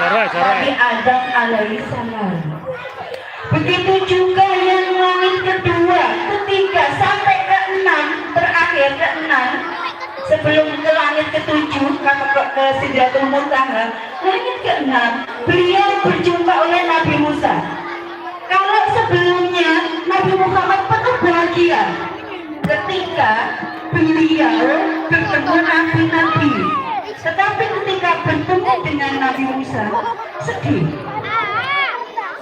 Nabi Adam alaihissalam. Begitu juga yang langit kedua, ketiga sampai ke-6, terakhir ke-6, sebelum ke langit ke-7 ke Sidratul Muntaha, langit ke-6 beliau berjumpa oleh Nabi Musa. Kalau sebelumnya Nabi Muhammad penuh bahagia ketika beliau bertemu nabi-nabi, tetapi ketika bertemu dengan Nabi Musa sedih.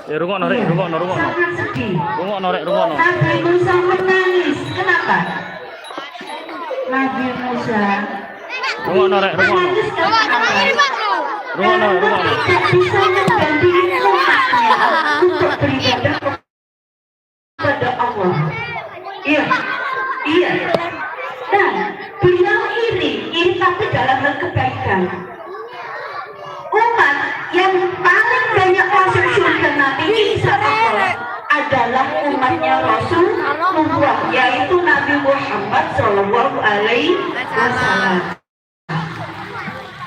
Ya rungokno rek, rungokno. Sangat sedih. Rungokno rek, rungokno. Nabi Musa menangis. Kenapa? Nabi Musa Rungokno rek, rungokno. Rungokno. Tidak bisa mendampingi umatnya untuk beribadah kepada Allah. Iya. Dan beliau iri tapi dalam hal kebaikan. Umat yang paling banyak masuk surga nanti insya Allah adalah umatnya Rasulullah, yaitu Nabi Muhammad Shallallahu Alaihi Wasallam.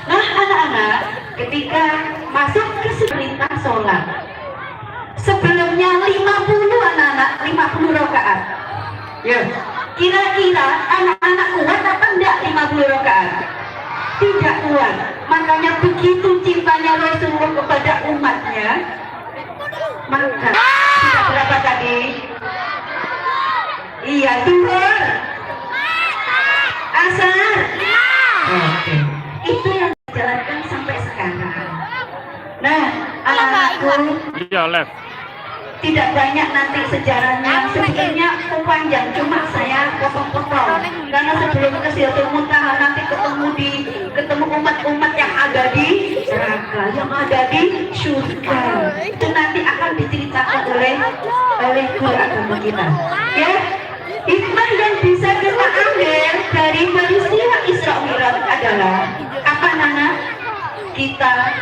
Nah anak-anak, ketika masuk ke perintah sholat, sebelumnya 50 anak-anak 50 rakaat. Ya, kira-kira anak-anak kuat apa enggak 50 rakaat? Tidak kuat. Makanya begitu cintanya Rasulullah kepada umatnya, maka tidak berapa tadi? Iya, duhur, asar. Oke. Itu yang dijalankan sampai sekarang. Nah, anak-anakku, Iya, left. tidak banyak nanti sejarahnya, sebenarnya panjang, cuma saya potong-potong karena sebelum ke Sidratul Muntaha nanti ketemu umat-umat yang ada di neraka, yang ada di surga, itu nanti akan diceritakan oleh guru agama kita. Ya, hikmah yang bisa kita ambil dari peristiwa Isra Mi'raj adalah apa Nana? Kita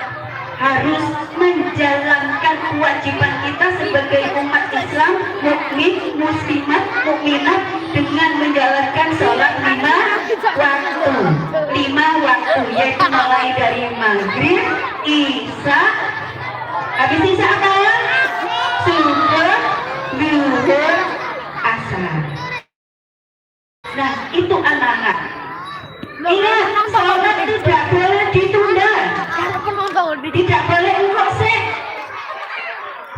harus menjalankan kewajiban kita sebagai umat Islam, mukmin, muslimat, mukminat dengan menjalankan sholat 5 waktu, yaitu mulai dari maghrib, isya, habis isya apa? Subuh, zuhur, asar. Nah itu anak-anak. Ingat, sholat tidak boleh ditunda. Tidak boleh ngosek,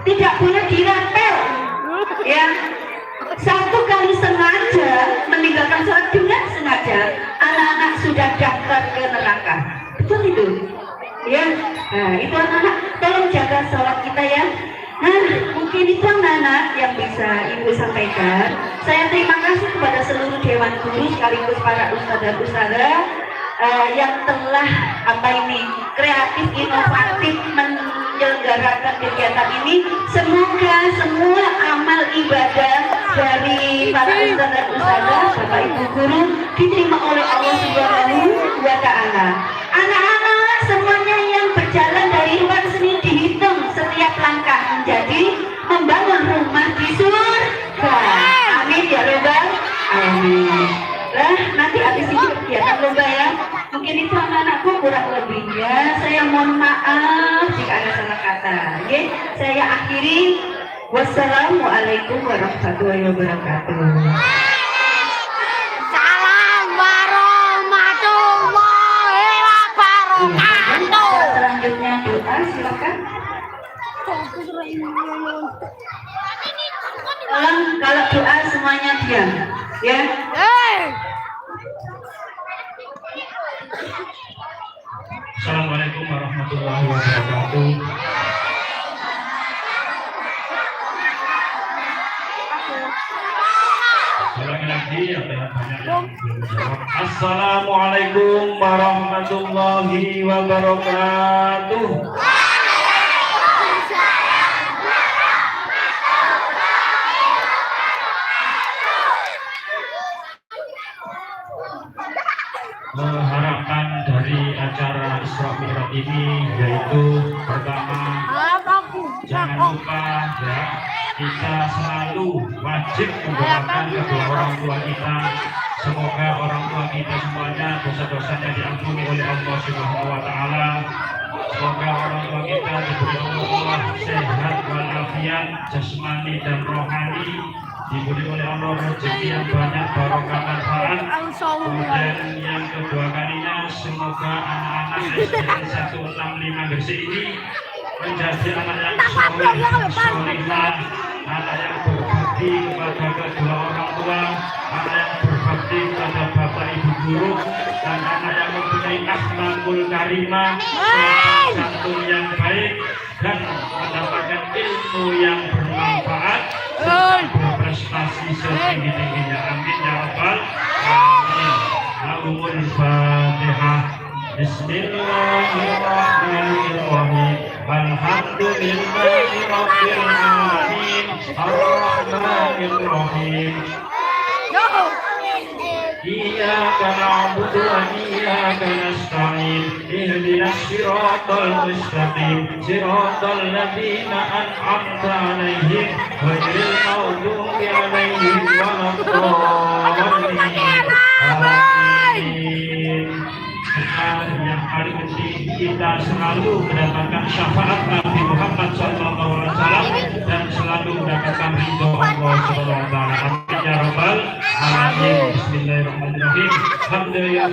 tidak boleh dirapel, ya. Satu kali sengaja meninggalkan sholat dengan sengaja, anak-anak sudah daftar ke neraka. Betul itu, ya. Nah itu anak-anak, tolong jaga sholat kita ya. Nah mungkin itu anak-anak yang bisa ibu sampaikan. Saya terima kasih kepada seluruh dewan guru sekaligus para ustadz dan ustadzah yang telah kreatif, inovatif menyelenggarakan kegiatan ini. Semoga semua amal ibadah dari para ustadz dan ustadzah, bapak ibu guru diterima oleh Allah Subhanahu wa Ta'ala. Anak-anak semuanya yang berjalan dari luar sini dihitung setiap langkah menjadi membangun rumah di surga. Amin ya robbal alamin. Lah nanti habis ini kegiatan lomba ya. Mungkin itu anak-anakku kurang lebihnya. Saya mohon maaf jika ada salah kata. Oke, saya akhiri. Wassalamualaikum warahmatullahi wabarakatuh. Salam warahmatullahi wabarakatuh. Selanjutnya doa, silakan. Kalau doa semuanya diam, ya. Assalamualaikum warahmatullahi wabarakatuh. Ulangi lagi ya, banyak yang belum jawab. Assalamualaikum warahmatullahi wabarakatuh. Harapan dari acara Isra Mi'raj ini yaitu pertama, jangan lupa ya, kita selalu wajib mendoakan kedua orang tua kita. Semoga orang tua kita semuanya dosa-dosanya diampuni oleh Allah Subhanahu wa Ta'ala. Semoga orang tua kita diberi Allah sehat walafiat jasmani dan rohani, diberi oleh Allah rezeki yang banyak, barokah manfaat. Kemudian yang kedua kalinya, semoga anak-anak SDN 165 Gresik ini menjadi anak yang soleh, anak yang berbakti kepada kedua orang tua, anak yang berbakti kepada bapak ibu guru, dan anak yang mempunyai akhlakul karimah, santun yang baik, dan mendapatkan ilmu yang bermanfaat, serta berprestasi setinggi-tingginya. Amin ya rabbal alamin. Lahumul Fatihah. Bismillahirrahmanirrahim. Alhamdulillahi rabbil alamin. Ar-Rahmanir-Rahim. Iyyaka na'budu wa iyyaka nasta'in. Ihdinas siratal mustaqim. Siratal ladzina an'amta 'alaihim ghairil maghdubi 'alaihim waladdallin. Amin. Yang paling penting, kita selalu mendapatkan syafaat Nabi Muhammad SAW dan selalu mendapatkan ridho Allah SWT. Amin ya rabbal alamin. Bismillahirrahmanirrahim. Alhamdulillah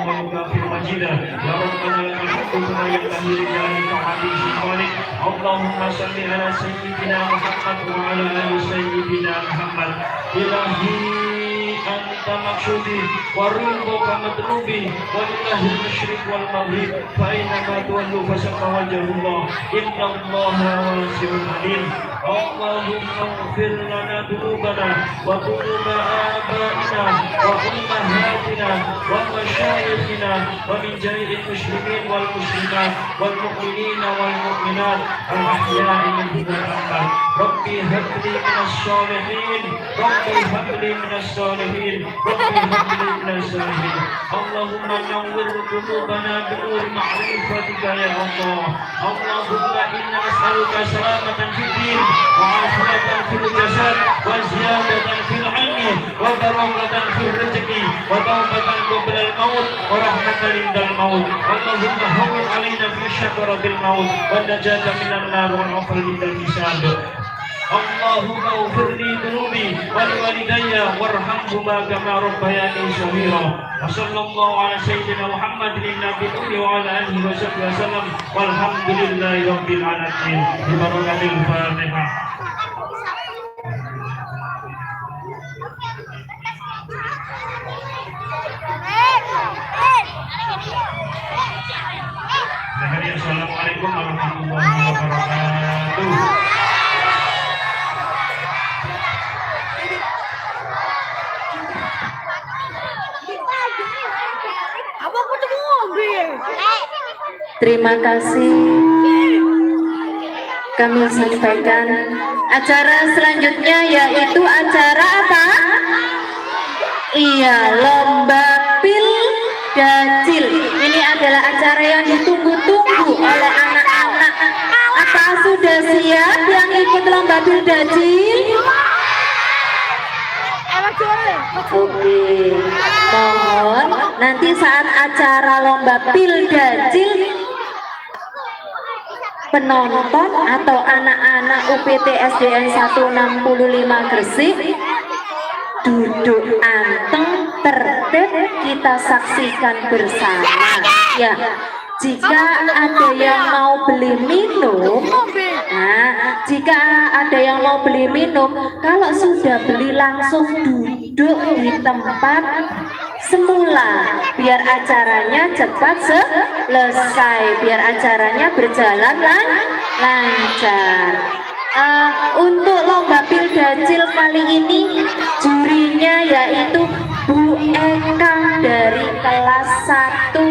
wa kafir majidah. Ya Rabbana lakal hamdu kama yanbaghi li jalalika wa 'azimi sultanik. Allahumma shalli ala sayyidina Muhammad wa ala ali sayyidina Muhammad. Ilahi anta maksudi wa ridhoka matlubi wa lillahil masyriq wal maghrib fa innama tuwallu fasamma wajhullah innallaha wasi'un alim. Allahumma ighfir lana dhunubana wa dhunuba abaina wa ummahatina wa masyayikhina wa min jami'il muslimin wal muslimat wal mu'minina wal mu'minat al ahya'i minhum wal amwat. Rabbi hab li minas shalihin, Rabbi hab li minas shalihin, Rabbi hab li minas shalihin. Allahumma nawwir qulubana bi nur ma'rifatika ya Allah. Allahumma inna nas'aluka salamatan fid din wa afiyatan fil jasad wa ziyadatan fil 'ilmi wa barakatan fil rizqi wa tawbatan qabla al-maut wa rahmatan indal maut. Allahumma hawwin 'alaina fi syakaratil maut wa najata minan nar wa afal indal hisab. Allahumma ighfir li dhunubi wa liwalidayya warhamhuma kama rabbayani shaghira. Wa sallallahu ala sayyidina Muhammadin nabiyyi wa ala alihi wa sahbihi wasallam walhamdulillahi rabbil alamin. Bi barakatil Fatihah. Assalamualaikum warahmatullahi wabarakatuh. Terima kasih. Kami sampaikan acara selanjutnya yaitu acara apa? Iya, lomba pil dacil. Ini adalah acara yang ditunggu-tunggu oleh anak-anak. Apa sudah siap yang ikut lomba pil dacil? Oke, mohon nanti saat acara lomba pil dacil, penonton atau anak-anak UPT SDN 165 Gresik duduk anteng tertib, kita saksikan bersama ya. Jika ada yang mau beli minum, nah, jika ada yang mau beli minum, kalau sudah beli langsung duduk di tempat semula, biar acaranya cepat selesai, biar acaranya berjalan lancar. Untuk lomba pil dacil kali ini jurinya yaitu Bu Eka dari kelas 1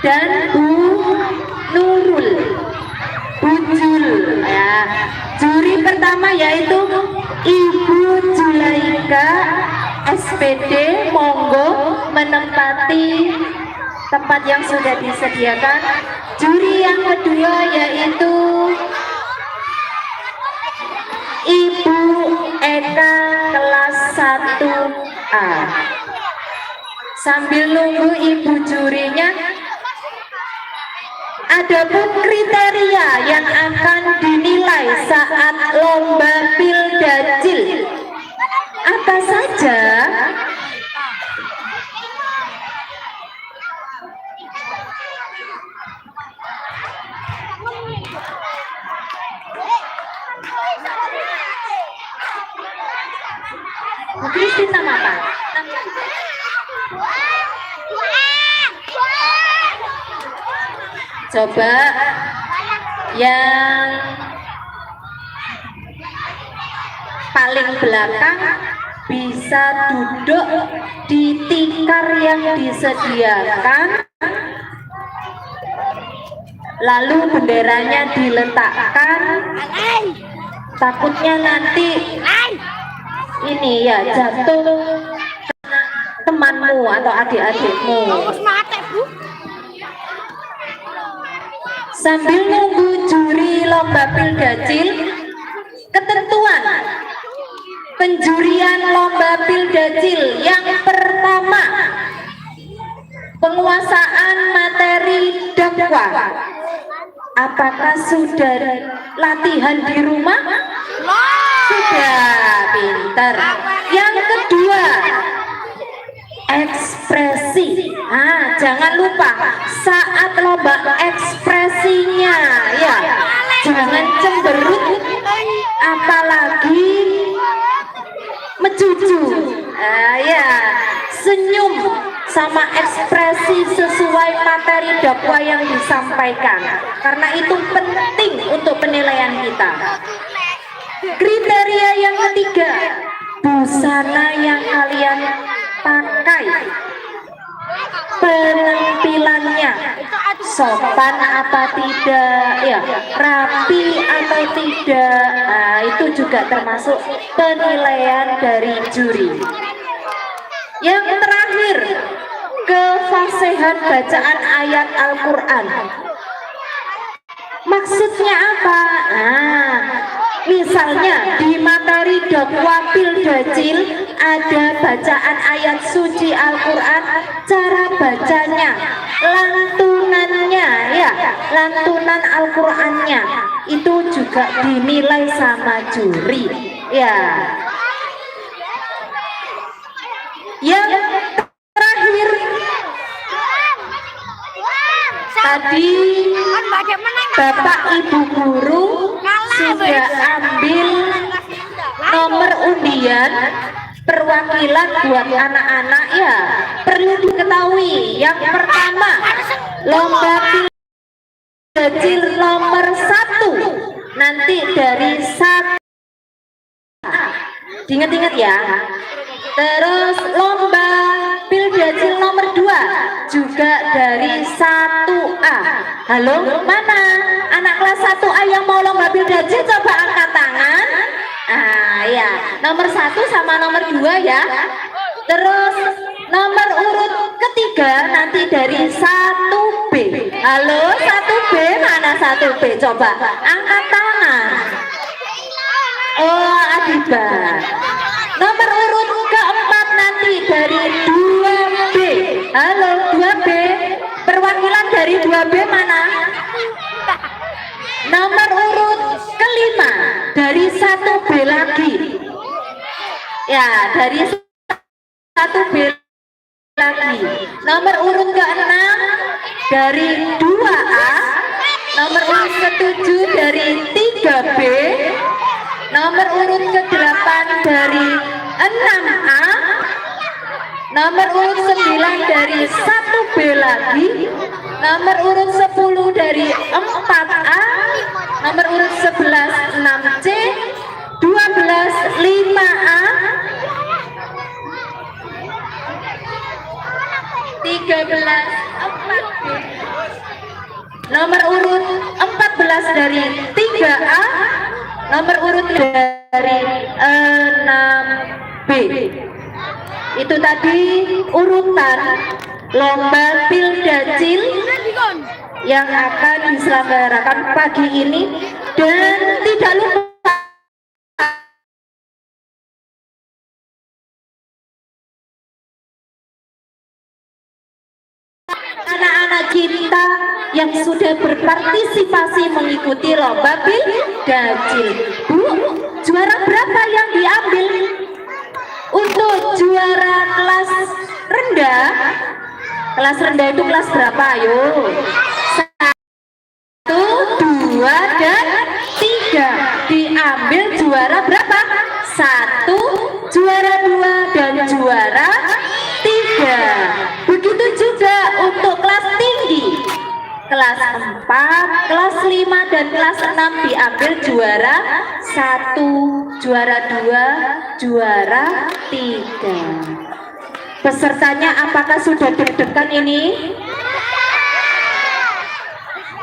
dan Bu Nurul, Bu Jul ya. Juri pertama yaitu Ibu Julaika SPD, monggo menempati tempat yang sudah disediakan. Juri yang kedua yaitu Ibu Eka kelas 1A. Sambil nunggu ibu jurinya, Adapun kriteria yang akan dinilai saat lomba Pildacil apa saja? Kristi nama apa? Coba yang paling belakang bisa duduk di tikar yang disediakan, lalu benderanya diletakkan. Takutnya nanti ini ya jatuh temanmu atau adik-adikmu. Sambil nunggu juri lomba Pildacil, ketentuan penjurian lomba Pildacil yang pertama, penguasaan materi dakwah. Apakah sudah latihan di rumah? Sudah, pintar. Yang kedua, ekspresi. Jangan lupa saat lomba ekspresinya ya, jangan cemberut, apalagi mencucu. Ya, senyum sama ekspresi sesuai materi dakwah yang disampaikan, karena itu penting untuk penilaian kita. Kriteria yang ketiga, busana yang kalian pakai, penampilannya sopan apa tidak, ya, rapi atau tidak. Itu juga termasuk penilaian dari juri. Yang terakhir, kefasihan bacaan ayat Al-Quran. Maksudnya apa? Misalnya di materi dakwah Pildacil ada bacaan ayat suci Al-Quran, cara bacanya, lantunannya ya, lantunan Al-Qurannya itu juga dinilai sama juri ya. Yang terakhir, tadi Bapak Ibu guru sudah ambil nomor undian perwakilan buat anak-anak ya. Perlu diketahui, yang pertama lomba Pildacil nomor 1 nanti dari 1, ingat-ingat ya. Terus lomba Pildacil nomor 2 juga dari 1A. Halo, mana anak kelas 1A yang mau lomba Pildacil? Coba angkat tangan. Ya, nomor 1 sama nomor 2 ya. Terus nomor urut ketiga nanti dari 1B. Halo, 1B, mana 1B? Coba angkat tangan. Oh, Adiba. Nomor urut keempat nanti dari 2B. Halo, 2B. Perwakilan dari 2B mana? Nomor urut kelima dari 1B lagi. Ya, dari 1B lagi. Nomor urut ke-6 dari 2A. Nomor urut ke-7 dari 3B. Nomor urut ke-8 dari 6A. Nomor urut 9 dari 1B lagi. Nomor urut 10 dari 4A. Nomor urut 11 6C. 12 5A. 13 4B. Nomor urut 14 dari 3A. Nomor urut dari 6B. Itu tadi urutan lomba Pildacil yang akan diselenggarakan pagi ini. Dan tidak lupa anak-anak kita yang sudah berpartisipasi mengikuti lomba bil dajil. Bu, juara berapa yang diambil? Untuk juara kelas rendah, itu kelas berapa? Ayo. 1, 2, dan 3 diambil juara berapa? 1, juara 2, dan juara 3. Begitu juga untuk kelas tinggi, kelas 4, kelas 5, dan kelas 6 diambil juara 1, juara 2, juara 3. Pesertanya apakah sudah deg-degan ini?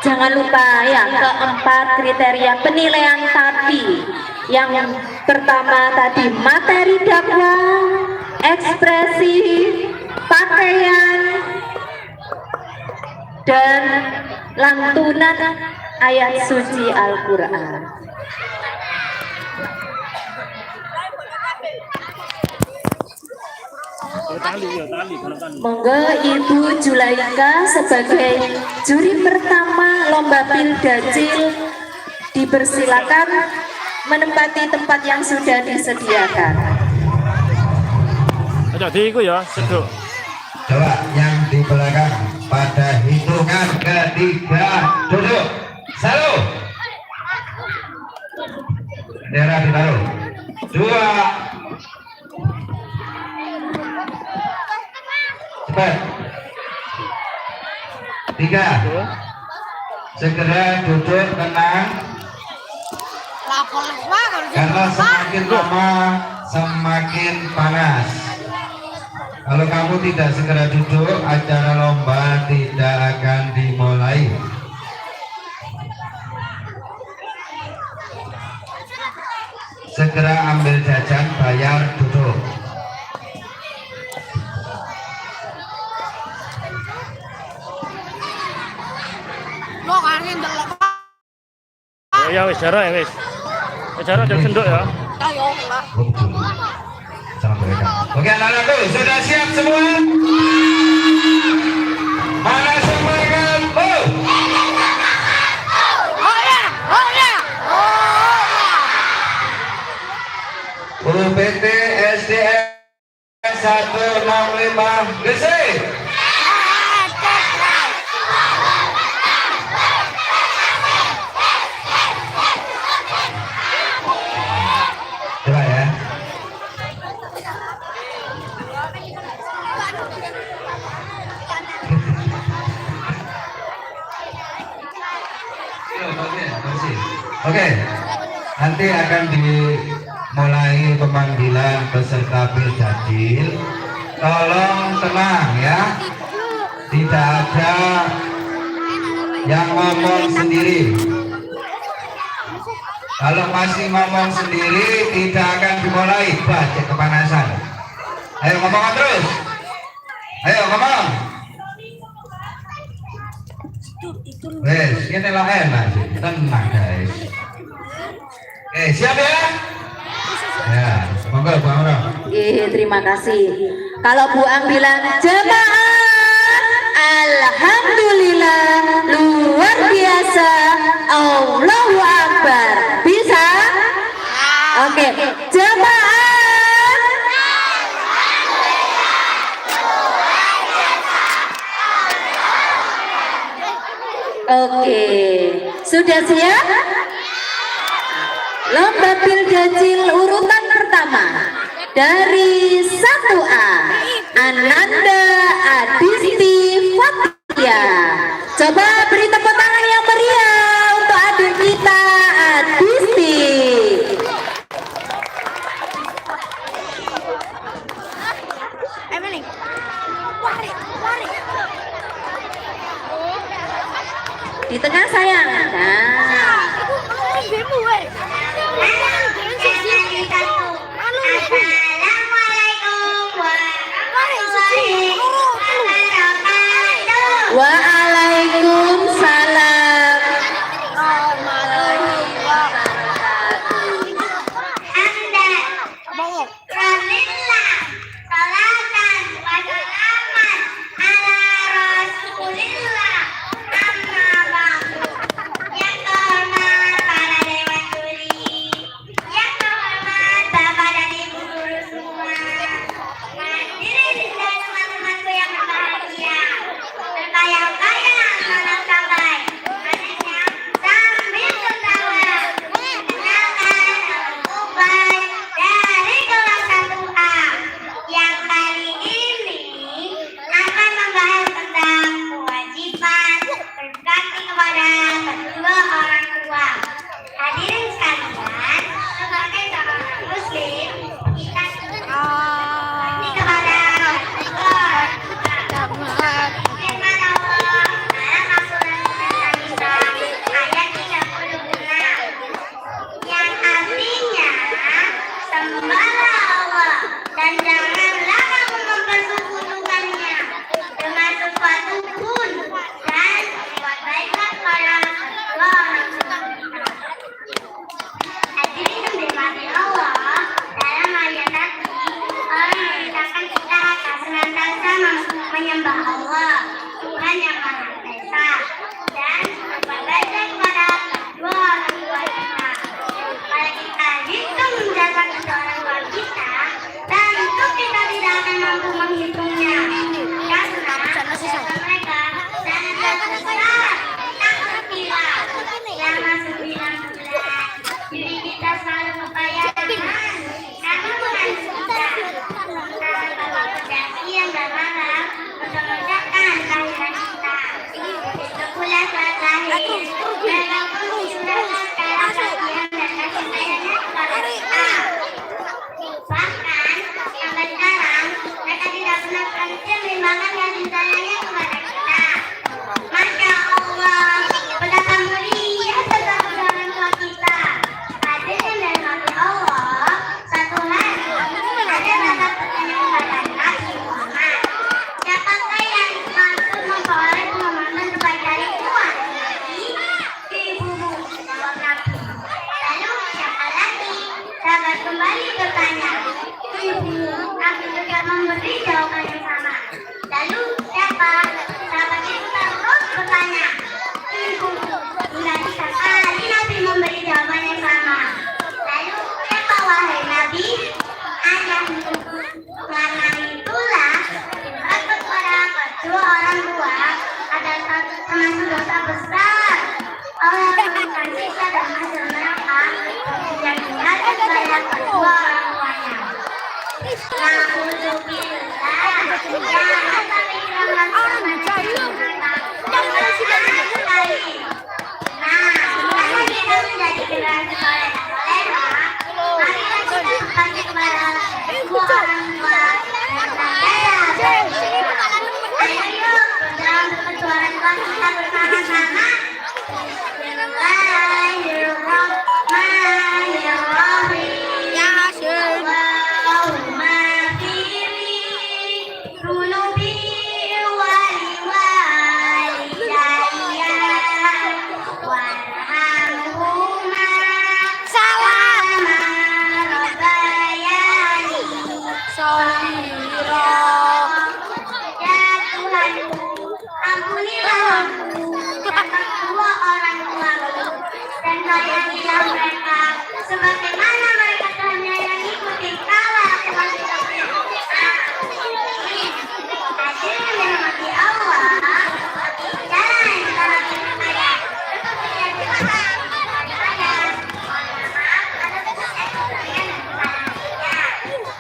Jangan lupa ya, keempat kriteria penilaian tadi. Yang pertama tadi materi dakwah, ekspresi, pakaian, dan lantunan ayat suci Al-Quran. Monggo Ibu Julaika sebagai juri pertama lomba bil dajil dipersilakan menempati tempat yang sudah disediakan. Aja diiku ya, seduk. Coba yang di belakang pada hitungan ketiga duduk. Satu. Bendera ditaruh. 2. Cepat. 3. Segera duduk tenang. Karena semakin lama semakin panas. Kalau kamu tidak segera duduk, acara lomba tidak akan dimulai. Segera ambil jajan, bayar, duduk. Ya wis jarak ya wis. Jarak jangan sendok ya. Oke anak-anakku, sudah siap semua? Mana semangat? UPT SDN 165 Gresik. Coba ya. Oke, nanti akan dimulai pemanggilan peserta bil dajil. Tolong tenang ya, tidak ada yang ngomong sendiri. Kalau masih ngomong sendiri tidak akan dimulai, baca kepanasan. Ayo ngomong terus, ayo ngomong. Wes, ini lah enak, tenang guys. Siap ya? Ya, monggo Bu Amro. Terima kasih. Kalau Bu Ang bilang jemaah, alhamdulillah luar biasa, Allahu Akbar. Bisa? Oke, jemaah. Oke, sudah siap? Lomba bil dajil urutan pertama dari 1A Ananda Adisti Fatia. Coba beri tepuk tangan yang meriah untuk adik kita Adisti. Di tengah sayang. Nah. Waalaikumsalam. Pelihara Allah dan janganlah kamu mempersekutukannya dengan sesuatu pun, dan berbuat baiklah kepada kedua orang tua kita. Hadirin yang dirahmati Allah, dalam ayat tadi Allah memerintahkan kita agar senantiasa menyembah Allah, Tuhan yang Maha Esa, dan berbuat baiklah kepada kedua orang tua kita. Kalau kita hitung jasa kedua orang tua kita, tentu kita tidak akan mampu menghitungnya, karena jasa mereka sangat besar. Tak terkira selama 9 bulan diri kita selalu membayangkan karena mengandung kita. Saat Bapak kerja siang dan malam untuk mengucapkan kelahiran kita. Itu pula saat lahir, mereka pun menggunakan cara kasihan dan kasih sayangnya kepada kita. Bahkan sampai sekarang mereka tidak pernah berhenti menimbangkan kasih sayangnya kepada kita. Masya Allah, betapa mulia jasa kedua orang tua kita. Hadirin dan dirahmati Allah, satu hari ada datang pertanyaan kepada Nabi Muhammad, siapakah yang mampu memperoleh pengumuman terbaik dari Tuhan? Ibumu, jawab Nabi. Lalu siapa lagi? Sahabat kembali bertanya. Ibumu, Nabi juga memberi jawaban yang sama. Lalu siapa? Sahabat itu terus bertanya. Ibumu, hingga 3 kali Nabi memberi jawaban yang sama. Lalu siapa wahai Nabi? Ayahmu. Karena itulah doa kepada kedua orang tua adalah termasuk dosa besar. Allah memberikan siksa dan hasil neraka yang dihadap kepada kedua orang tuanya. Na'udzubillah, jangan sampai kita melakukan sekali. Nah, karena kita menjadi generasi soleh dan soleha, marilah kita berbakti kepada kedua orang tua dan senantiasa ayo yuk berdoa untuk kedua orang tua kita bersama-sama. Bismillahirrahmanirrahim. Allahumma firli dunubi waliwalidayya warhamhuma kama rabbayani shaghira. Ya Tuhanku, ampunilah aku dan kedua orang tuaku, dan sayangilah mereka sebagaimana mereka telah menyayangiku dikala aku masih kecil. Hadirin yang dirahmati Allah, jalan yang kita lakukan adalah untuk menjadi daripada mohon maaf atas kesalahan dan kesalahannya.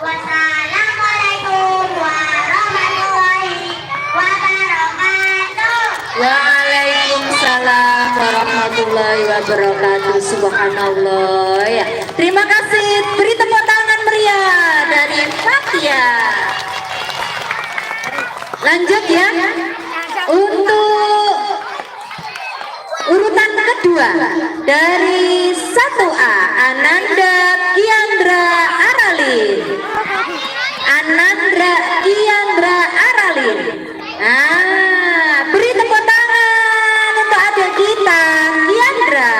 Wassalamualaikum warahmatullahi wabarakatuh. Waalaikumsalam warahmatullahi wabarakatuh. Subhanallah ya. Terima kasih. Beri tepuk tangan meriah dari Fatia. Lanjut ya. Untuk urutan kedua dari 1A Ananda Kiandra Aralin. Ananda Kiandra Aralin. Beri tepuk tangan untuk adik kita Kiandra.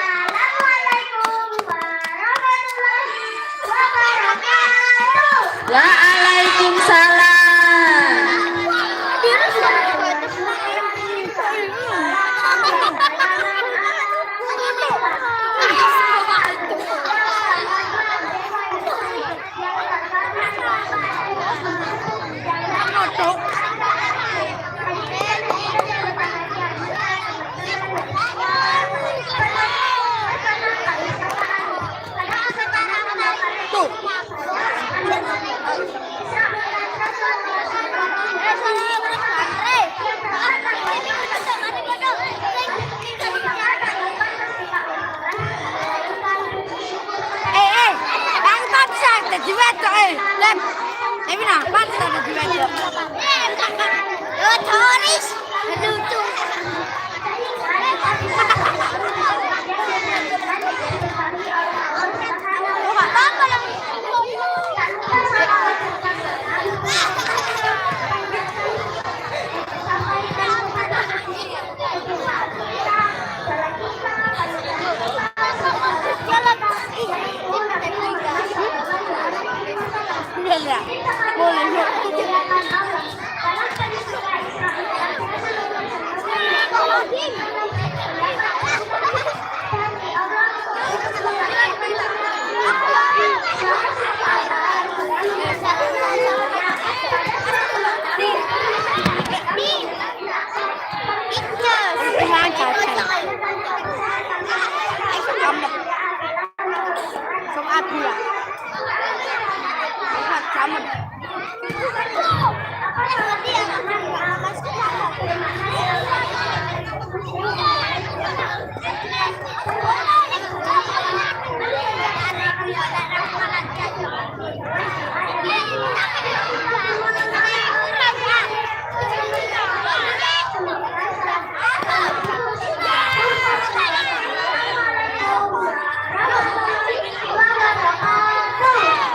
Assalamualaikum warahmatullahi wabarakatuh. Waalaikumsalam. Lep, ini nah, pan sudah di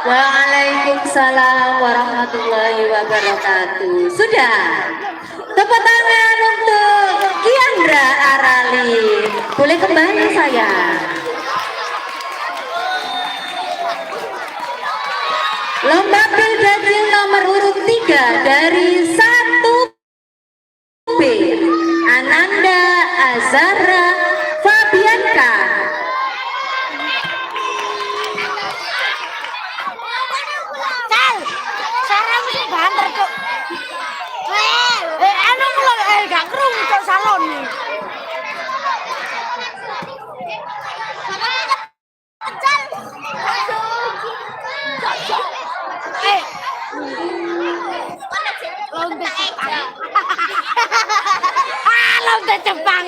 Waalaikumsalam warahmatullahi wabarakatuh. Sudah. Tepuk tangan untuk Kiandra Arali. Boleh kembali sayang. Lomba Pildadil nomor urut 3 dari 1B. Ananda Azara Fabianka. Gak kerung cok salon nih. Lonte Jepang.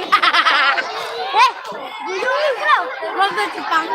Lonte Jepang. Lonte Jepang.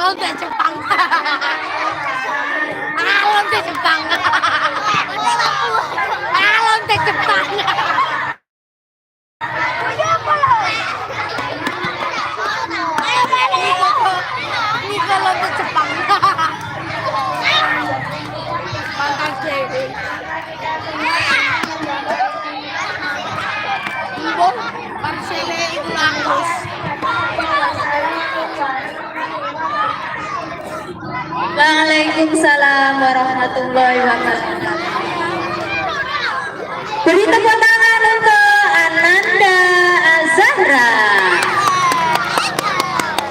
Lonte Jepang. Lonte Jepang. Lonte Jepang. Niko lonte Jepang. Makasih. Ibu, Marcele itu langus. Waalaikumsalam warahmatullahi wabarakatuh. Beri tepuk tangan untuk Ananda Azahra.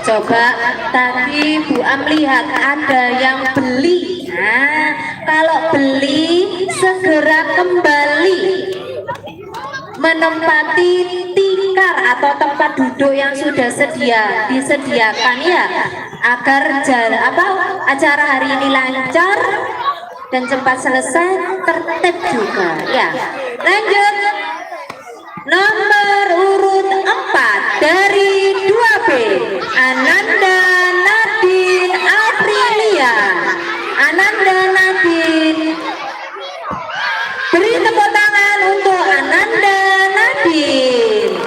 Coba tadi Bu Am lihat ada yang beli. Nah, kalau beli segera kembali menempati tikar atau tempat duduk yang sudah disediakan ya, agar acara hari ini lancar dan cepat selesai, tertib juga ya. Lanjut, nomor urut 4 dari 2B, Ananda Nadine Aprilia. Ananda Nadine, beri tepuk tangan untuk Ananda Nadine.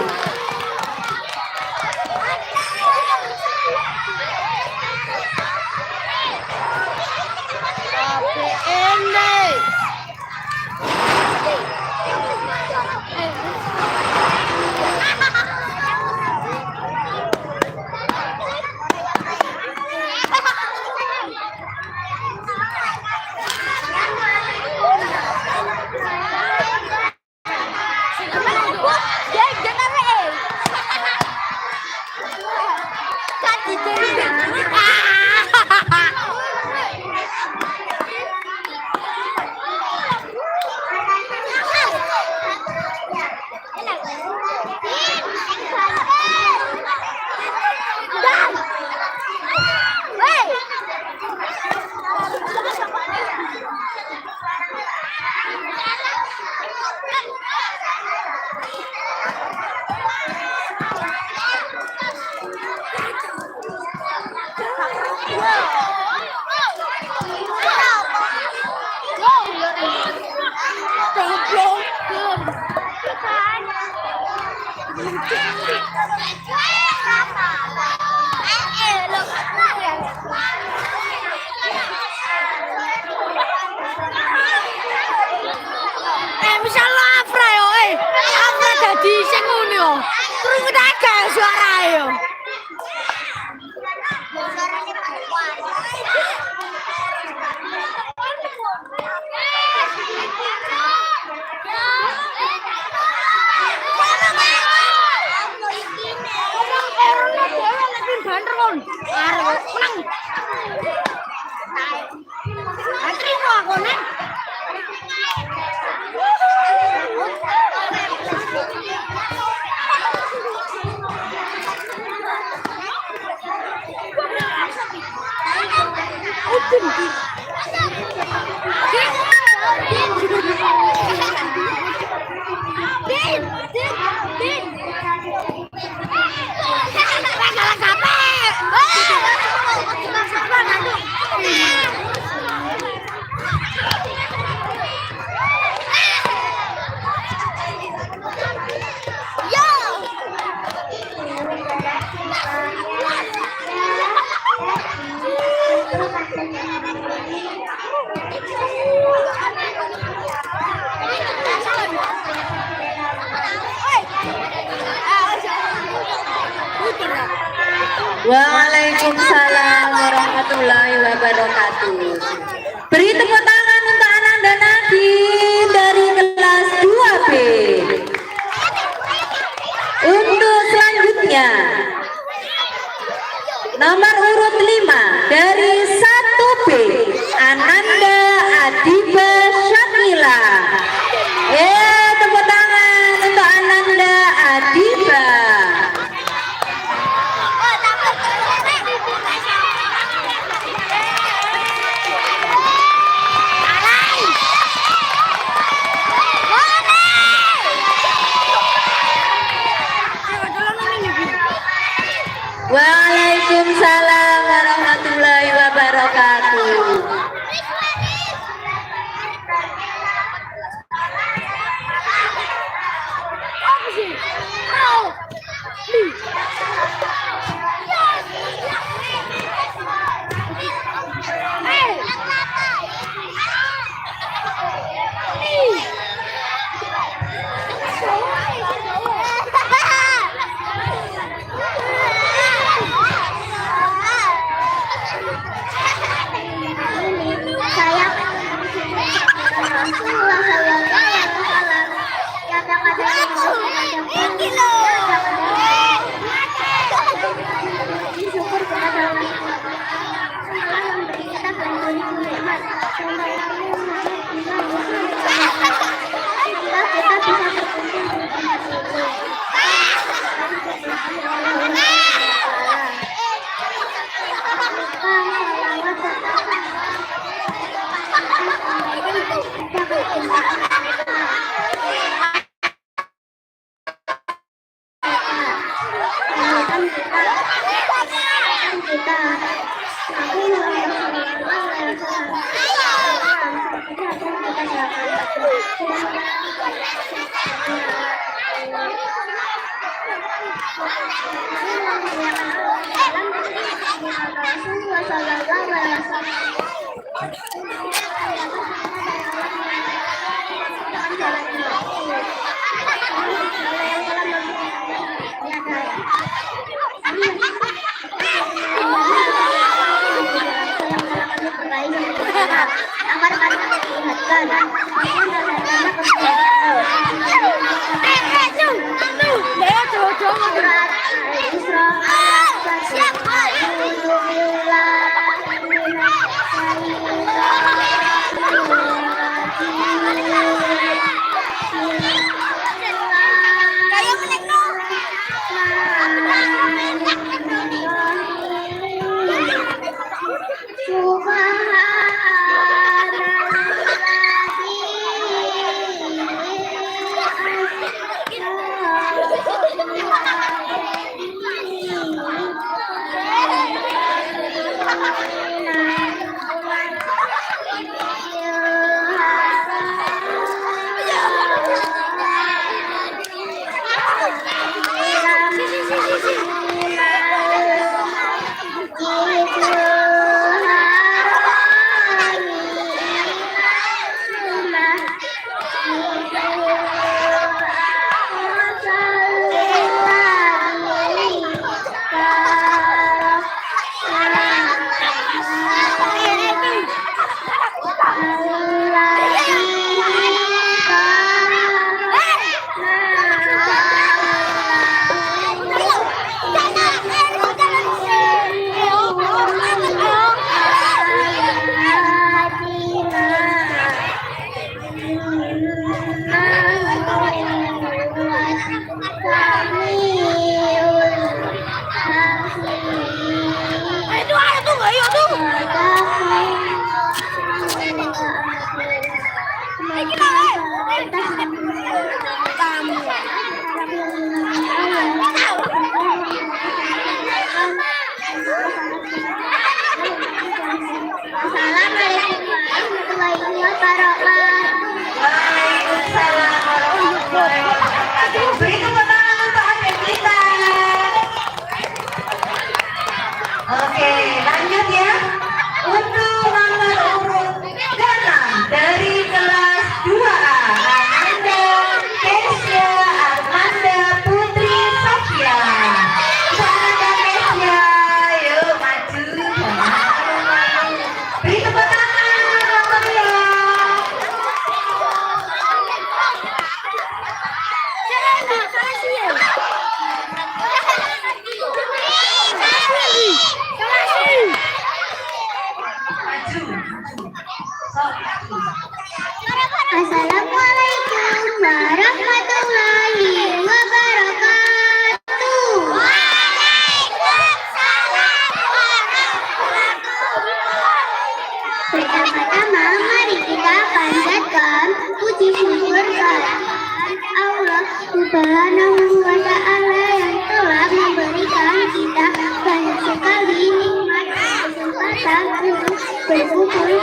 Misalnya Afra yo, Afra jadi sing ngono yo. Terus ngedaka suara yo. Suaranya Pak. Waalaikumsalam warahmatullahi wabarakatuh. Beri tepuk tangan untuk Ananda Nadine dari kelas 2B. Untuk selanjutnya nomor urut 5 dari 1B Ananda Adiba Syakila. Tepuk tangan untuk Ananda Adiba. Waalaikumsalam warahmatullahi wabarakatuh.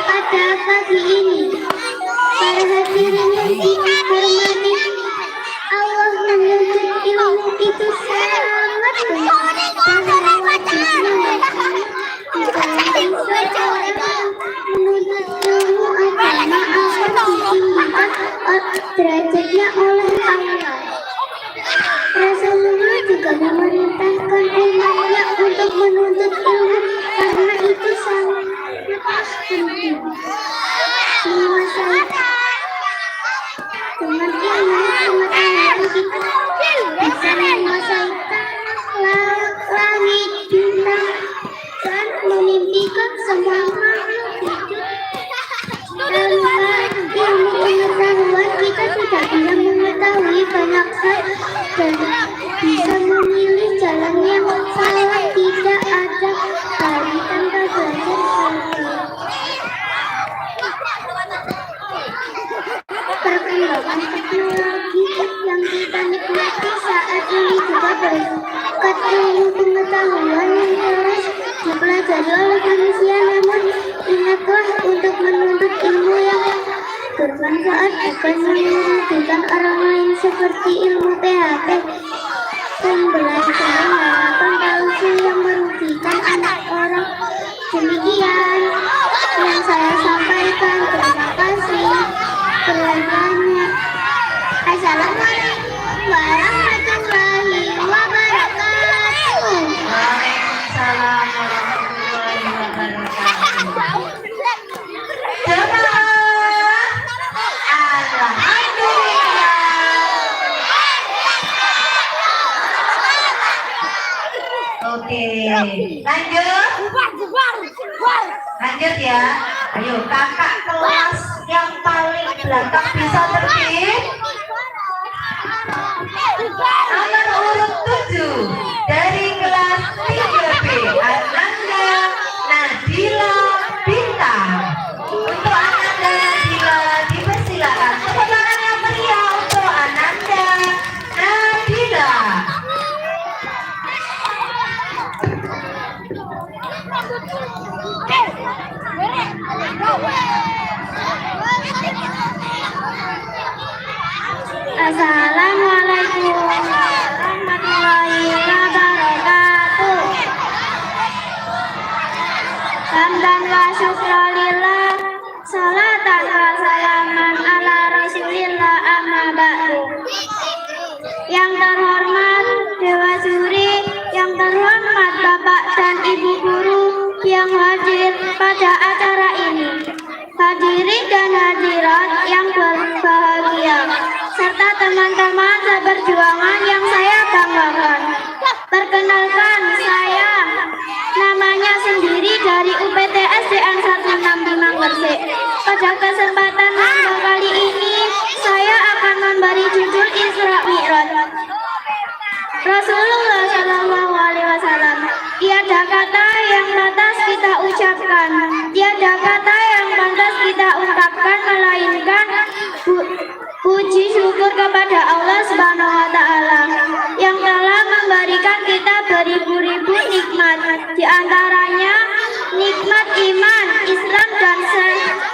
pada pagi ini. Para hadirin yang dihormati, Allah menuntut ilmu itu sangat berat dan wajibnya dibanding seorang menuntut ilmu agama akan ditinggikan derajatnya oleh Allah. Rasulullah juga memerintahkan umatnya untuk menuntut ilmu karena itu sangat penting. Dengan ilmu pengetahuan kita bisa menguasai langit, bintang, dan memimpikan semua makhluk hidup. Tanpa ilmu pengetahuan kita tidak bisa mengetahui banyak hal dan bisa memilih jalan yang salah. Tidak ada hari tanpa belajar. Perkembangan teknologi yang kita nikmati saat ini juga berkat ilmu pengetahuan yang harus dipelajari oleh manusia. Namun ingatlah untuk menuntut ilmu yang bermanfaat, bukan merugikan orang lain seperti ilmu PHP, pembelajaran harapan palsu yang merugikan anak orang. Demikian yang saya sampaikan. Terima kasih banyak. Assalamualaikum warahmatullahi wabarakatuh. Waalaikumsalam warahmatullahi wabarakatuh. Jemaah, alhamdulillah. Oke, lanjut ya. Ayo kakak kelas yang paling belakang bisa berdiri. Nomor urut 7 dari kelas 3B, Ananda Nadila Bintang. Untuk Ananda Nadila dipersilakan. Tepuk tangan yang meriah untuk Ananda Nadila. Assalamualaikum warahmatullahi wabarakatuh. Hamdan wa syukrolillah, salatan wa salaman ala rasulillah, amma ba'du. Yang terhormat Dewa Juri, yang terhormat Bapak dan Ibu Guru yang hadir pada acara ini, hadirin dan hadirat yang berbahagia, serta teman-teman seperjuangan yang saya banggakan. Perkenalkan, saya namanya sendiri dari UPTS DN 165 Gresik. Pada kesempatan lomba kali ini, saya akan memberi judul Isra Mi'raj Rasulullah Shallallahu Alaihi Wasallam. Tiada kata yang pantas kita ucapkan, tiada kata yang pantas kita ungkapkan, melainkan puji syukur kepada Allah Subhanahu Wa Taala yang telah memberikan kita beribu-ribu nikmat, di antaranya nikmat iman, Islam dan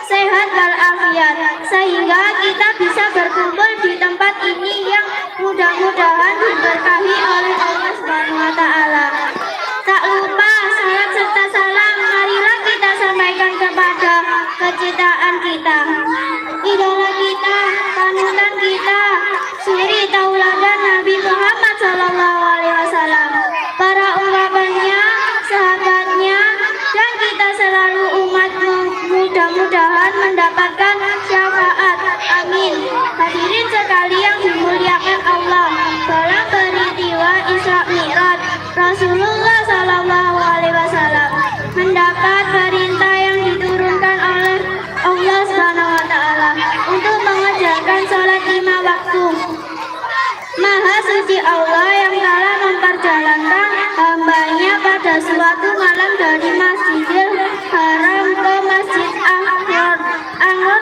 sehat walafiat, sehingga kita bisa berkumpul di tempat ini yang mudah-mudahan diberkahi oleh Allah Subhanahu Wa Taala. Tak lupa salam serta salam marilah kita sampaikan kepada kecintaan kita, idola kita, panutan kita, suri tauladan Nabi Muhammad Sallallahu Alaihi Wasallam, para ungkapannya, sahabatnya, dan kita selalu umatmu mudah-mudahan mendapatkan syafaat. Amin. Hadirin sekalian dimuliakan Allah, dalam peristiwa Isra Mi'raj Rasulullah Sallallahu Alaihi Wasallam mendapat perintah yang diturunkan oleh Allah Subhanahu Wa Taala untuk mengerjakan sholat 5 waktu. Maha suci Allah yang telah memperjalankan hambanya pada suatu malam dari Masjidil Haram ke Masjid Aqsa.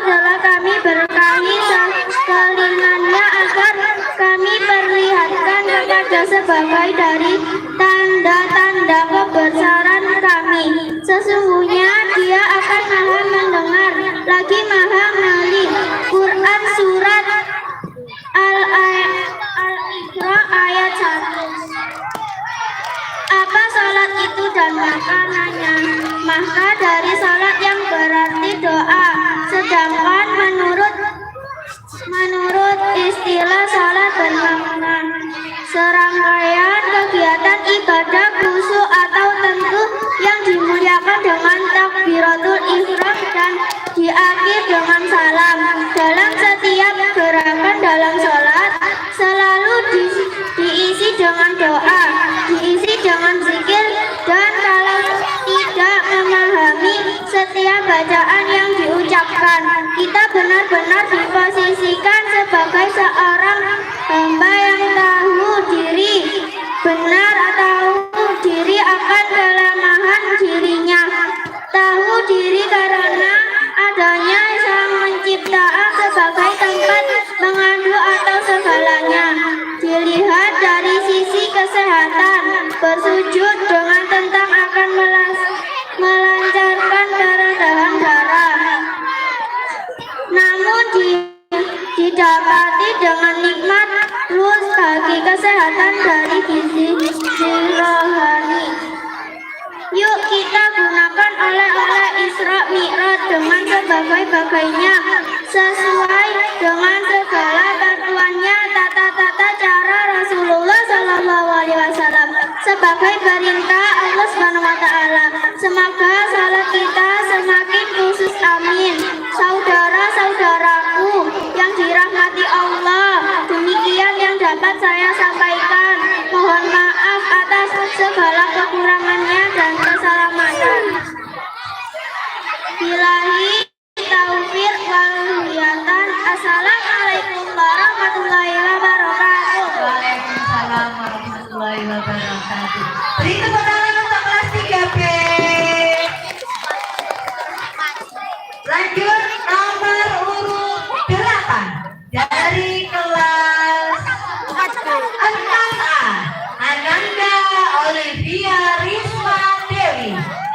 Telah kami berkahi sekelilingnya agar kami perlihatkan kepada sebagai dari tanda-tanda kebesaran kami. Sesungguhnya Dia akan maha mendengar makanannya. Maka dari salat yang berarti doa. Sedangkan menurut istilah salat bermakna serangkaian kegiatan ibadah khusyuk atau tentu yang dimuliakan dengan takbiratul ihram dan diakhiri dengan salam. Dalam setiap gerakan dalam sholat selalu diisi dengan doa, diisi dengan zikir, dan kalau tidak memahami setiap bacaan yang diucapkan, kita benar-benar diposisikan sebagai seorang hamba yang tahu diri, benar tahu diri akan kelemahan dirinya, tahu diri karena adanya Sang Penciptaan sebagai tempat mengadu atau segalanya. Dilihat dari sisi kesehatan, bersujud dengan tentang akan melancarkan peredaran darah. Namun didapati dengan nikmat terus bagi kesehatan dari gizi rohani. Yuk kita gunakan oleh-oleh Isra Mi'raj dengan sebagai-bagainya, sesuai dengan segala batuannya, tata-tata cara Rasulullah SAW sebagai perintah Allah SWT. Semoga salat kita semakin khusus, amin. Saudara-saudaraku yang dirahmati Allah, demikian yang dapat saya sampaikan. Mohon maaf atas segala kekurangannya dan keselamatan. Billahi taufiq wal hidayah. Assalamualaikum warahmatullahi wabarakatuh. Waalaikumsalam warahmatullahi wabarakatuh. Beri tepuk tangan untuk kelas 3B. Lanjut nomor urut 8 dari kelas 6A, Ananda Olivia Risma Dewi.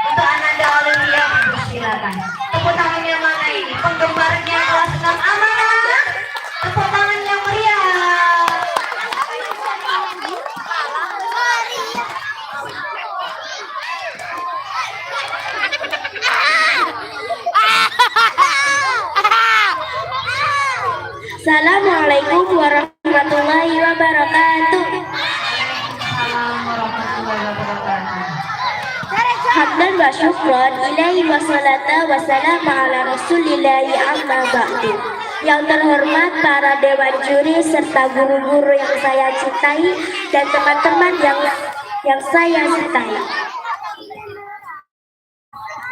Untuk Ananda Olivia, silakan. Tepuk tangannya mana ini? Penggemarnya kelas 6A mana? Tepuk tangan yang meriah. Assalamualaikum warahmatullahi wabarakatuh. Hamdan wa syukran ilaihi wa salata wa salam ala rasulillahi amma ba'du. Yang terhormat para dewan juri serta guru-guru yang saya cintai dan teman-teman yang saya cintai.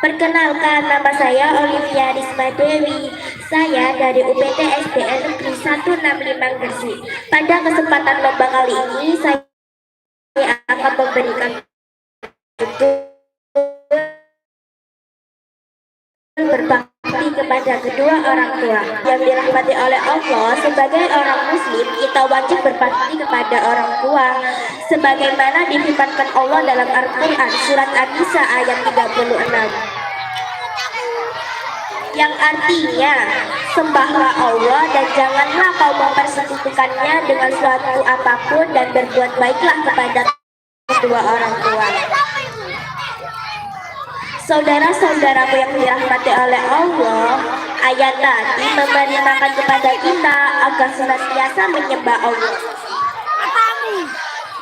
Perkenalkan, nama saya Olivia Risma Dewi. Saya dari UPT SDN Negeri 165 Gresik. Pada kesempatan lomba kali ini saya akan memberikan berbakti kepada kedua orang tua. Yang dirahmati oleh Allah, sebagai orang muslim kita wajib berbakti kepada orang tua sebagaimana difirmankan Allah dalam Al-Qur'an surat An-Nisa ayat 36. Yang artinya, sembahlah Allah dan janganlah kau mempersekutukannya dengan suatu apapun dan berbuat baiklah kepada kedua orang tua. Saudara-saudaraku yang dirahmati oleh Allah, ayat tadi memberi makan kepada kita agar senantiasa menyembah Allah,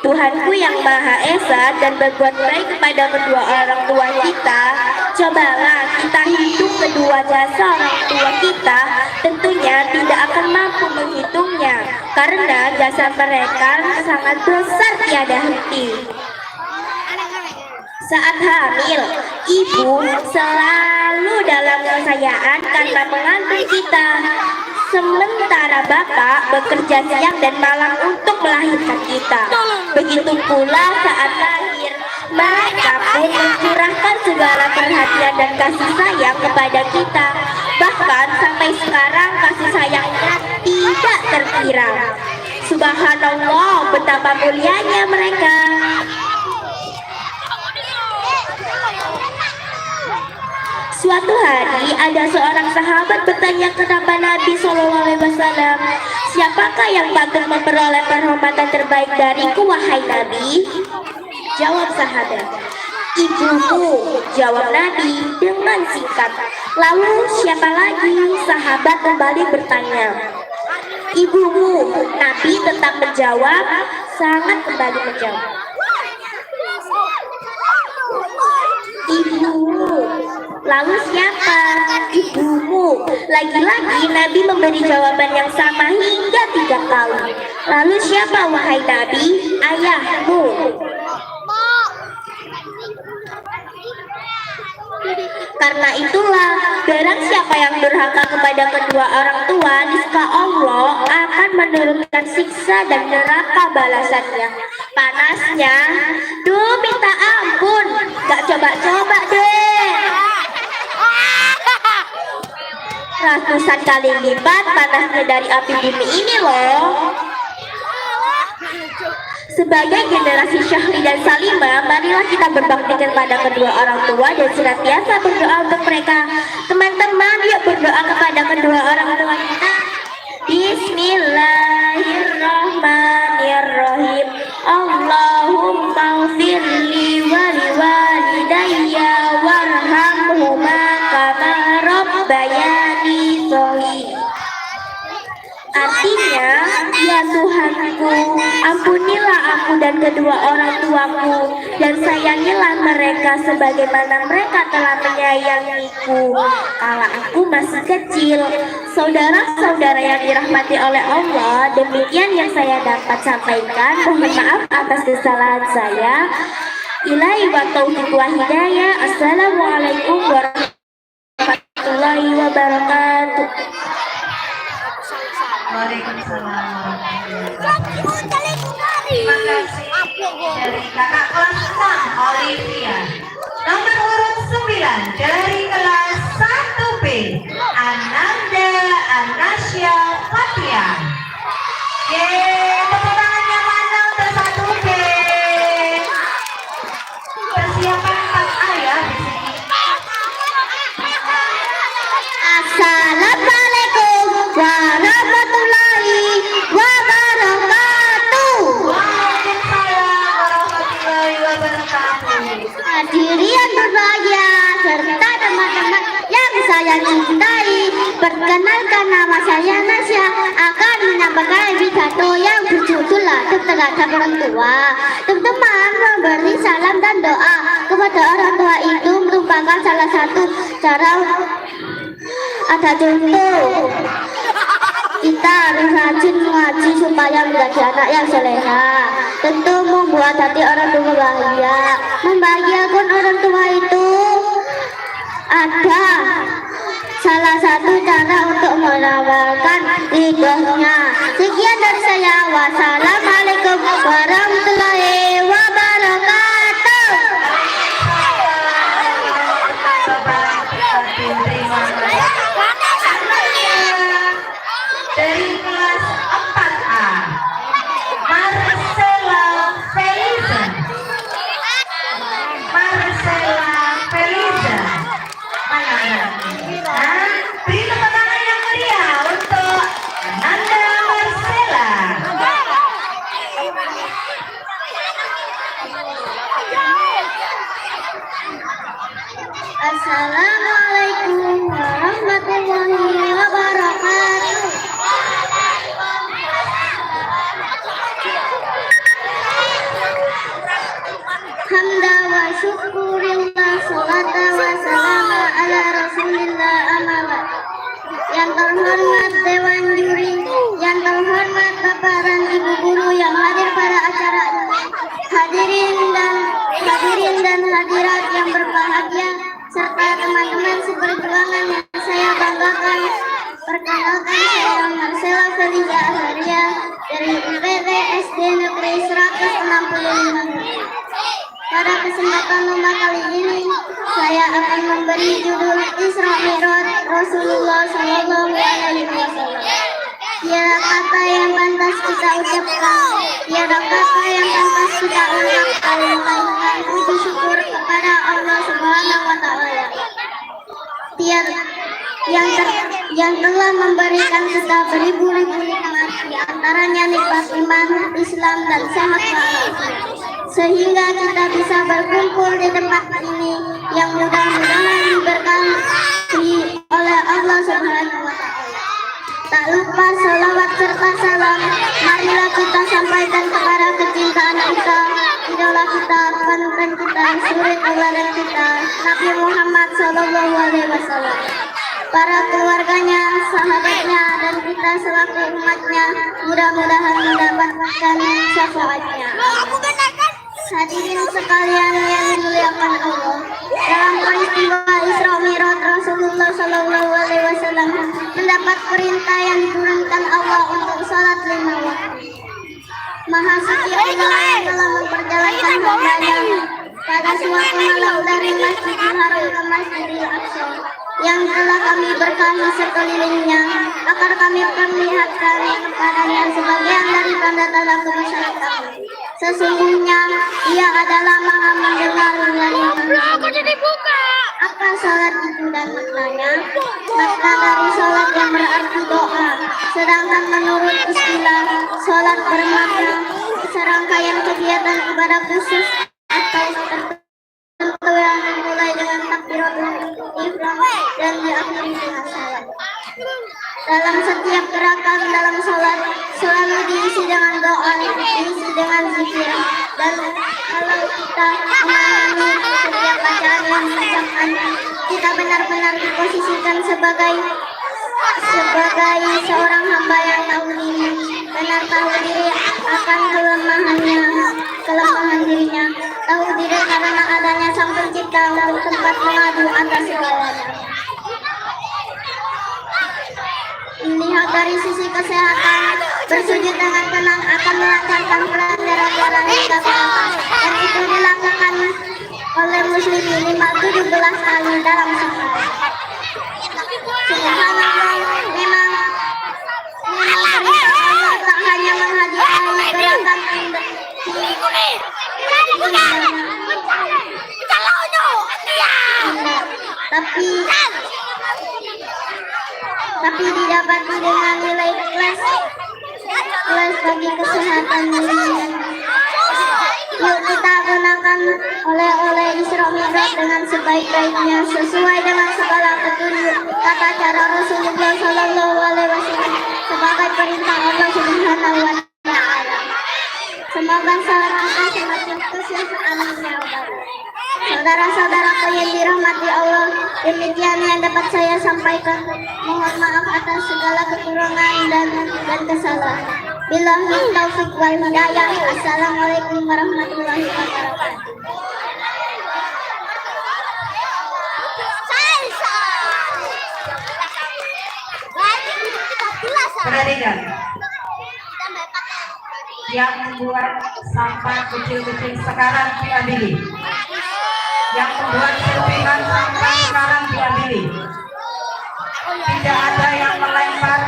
Tuhanku yang Maha Esa, dan berbuat baik kepada kedua orang tua kita. Cobalah kita hitung kedua jasa orang tua kita, tentunya tidak akan mampu menghitungnya karena jasa mereka sangat besar tiada henti. Saat hamil, ibu selalu dalam kesayaan karena mengandung kita. Sementara bapak bekerja siang dan malam untuk melahirkan kita. Begitu pula saat lahir, mereka pun mencurahkan segala perhatian dan kasih sayang kepada kita. Bahkan sampai sekarang kasih sayangnya tidak terkira. Subhanallah, betapa mulianya mereka. Suatu hari ada seorang sahabat bertanya kepada Nabi SAW, siapakah yang patut memperoleh penghormatan terbaik dariku wahai Nabi? Jawab sahabat, Ibumu, jawab Nabi dengan singkat. Lalu siapa lagi? Sahabat kembali bertanya. Ibumu, Nabi tetap menjawab, sangat kembali menjawab. Ibumu, lalu siapa? Ibumu. Lagi-lagi Nabi memberi jawaban yang sama hingga 3 kali. Lalu siapa wahai Nabi? Ayahmu. Karena itulah, barang siapa yang durhaka kepada kedua orang tua, niscaya Allah akan menurunkan siksa dan neraka balasannya. Panasnya, duh minta ampun, gak coba-coba deh. Ratusan kali lipat panasnya dari api bumi ini loh. Sebagai generasi Syahri dan Salimah, marilah kita berbakti kepada kedua orang tua dan senantiasa berdoa untuk mereka. Teman-teman, yuk berdoa kepada kedua orang tua kita. Bismillahirrahmanirrahim. Allahumma firli wali walidayya warhamhuma kama rabbayani shaghira. Artinya, ya Tuhanku, ampunilah aku dan kedua orang tuaku, dan sayangilah mereka sebagaimana mereka telah menyayangiku kala aku masih kecil. Saudara-saudara yang dirahmati oleh Allah, demikian yang saya dapat sampaikan. Mohon maaf atas kesalahan saya. Ilahi wa taufiq wa hidayah. Assalamualaikum warahmatullahi wabarakatuh. Waalaikumsalam warahmatullahi wabarakatuh. Terima kasih dari kakak kelas 6 Olivia. Nomor urut 9 dari kelas 1B Ananda Anasya Fatia. Tepuk tangannya mana untuk 1B? Persiapan 4A ya di sini. Assalamualaikum warahmatullahi wabarakatuh. Waalaikumsalam warahmatullahi wabarakatuh. Hadirin berbahagia serta teman-teman yang saya cintai, perkenalkan nama saya Nasya, akan menyampaikan pidato yang berjudul Ladab terhadap orang tua. Teman-teman, memberi salam dan doa kepada orang tua itu merupakan salah satu cara. Ada contoh, kita harus rajin mengaji supaya menjadi anak yang soleha. Tentu membuat hati orang tua bahagia. Membahagiakan orang tua itu ada salah satu cara untuk menawarkan ridhonya. Sekian dari saya. Wassalamualaikum warahmatullahi wabarakatuh. Dari kelas 4A Marcella Feliza. Marcella Feliza. Mana anaknya? Beri tepuk tangan yang meriah untuk Ananda Marcella. Assalamualaikum warahmatullahi wabarakatuh. Hamda wa syukurillah, salata wa salama ala rasulillah amalat. Yang terhormat Dewan Juri, yang terhormat Bapak dan Ibu Guru yang hadir pada acara ini, hadirin dan hadirat yang berbahagia, serta teman-teman seperjuangan yang saya banggakan. Perkenalkan, saya Marcella Feliza Azaria dari UPT SD Negeri 165. Pada kesempatan lomba kali ini, saya akan memberi judul Isra Mi'raj Rasulullah Sallallahu Alaihi Wasallam. Tiada kata yang pantas kita ucapkan, tiada kata yang pantas kita ungkapkan melainkan puji syukur kepada Allah Subhanahu Wa Taala. Yang telah memberikan kita beribu-ribu nikmat, di antaranya nikmat iman, Islam dan sehat walafiat. sehingga kita bisa berkumpul di tempat ini yang mudah-mudahan diberkahi oleh Allah Subhanahu wa Ta'ala. Tak lupa salawat serta salam marilah kita sampaikan kepada kecintaan kita, idola kita, panutan kita, suri tauladan kita, Nabi Muhammad Sallallahu Alaihi Wasallam, para keluarganya, sahabatnya, dan kita selaku umatnya mudah-mudahan mendapatkan syafaatnya. Hadirin sekalian yang dimuliakan Allah, dalam peristiwa Isra Mi'raj Rasulullah Sallallahu Alaihi Wasallam mendapat perintah yang diturunkan Allah untuk salat 5 waktu. Maha Suci Allah yang telah memperjalankan hambanya pada suatu malam dari Masjidil Haram ke Masjidil Aqsa yang telah kami berkahi sekelilingnya, agar kami perlihatkan kepadanya sebagian dari tanda-tanda kebesaran kami. Sesungguhnya ia adalah maha mendengar dan apa salat itu dan maknanya? Makna dari salat yang berarti doa, sedangkan menurut istilah salat bermakna serangkaian kegiatan ibadah khusus atau tertentu yang dimulai dengan takbiratul ihram dan diakhiri dengan salat. Dalam setiap gerakan dalam sholat selalu diisi dengan doa, diisi dengan zikir, dan kalau kita memahami setiap bacaan yang diucapkan, kita benar-benar diposisikan sebagai seorang hamba yang tahu diri, benar tahu diri akan kelemahan dirinya, tahu diri karena adanya Sang Pencipta untuk tempat mengadu atas segalanya. Dilihat dari sisi kesehatan, bersujud dengan tenang akan melancarkan peredaran hingga ke atas, dan itu dilakukan oleh muslimin 17 kali dalam sehari. Subhanallah, memang perintah Allah tak hanya menghadiahi gerakan tapi didapati dengan nilai plus bagi kesehatan diri. Yuk kita gunakan oleh-oleh Isra Mi'raj dengan sebaik-baiknya sesuai dengan segala petunjuk tata cara Rasulullah Sallallahu Alaihi Wasallam sebagai perintah Allah Subhanahu wa Ta'ala. Semoga salat kita semakin khusyuk. Amin ya Allah. Saudara-saudaraku yang dirahmati Allah, demikian yang dapat saya sampaikan. Mohon maaf atas segala kekurangan dan kesalahan. Billahi taufiq wal hidayah. Assalamualaikum warahmatullahi wabarakatuh. Perhatikan, yang membuat sampah kecil-kecil sekarang diadili. Yang membuat serpihan sampah sekarang diadili. Tidak ada yang melempar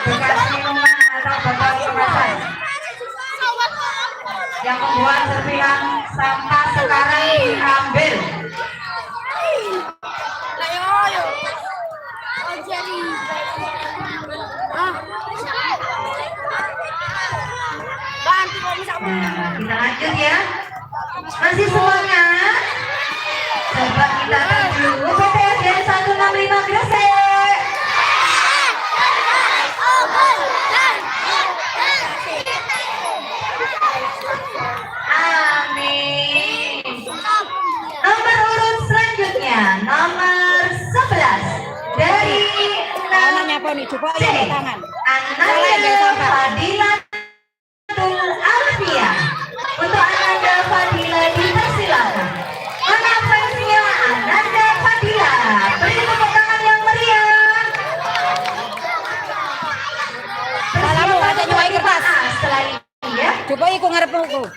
bekas minuman atau botol kemasan. Yang membuat serpihan sampah sekarang diambil. Nah, kita lanjut ya. Masih semuanya. Coba kita tuju PTSD 165 Gresik. Amin. Nomor urut selanjutnya, nomor 11 dari 6C. Ananda Fadilatul Alfiah. Untuk Ananda Fadila dipersilakan. Mana fansnya Ananda Fadila? Beri tepuk tangan yang meriah. Salamu ada nyuai kertas. Setelah ini ya. Coba ikut ngarep aku.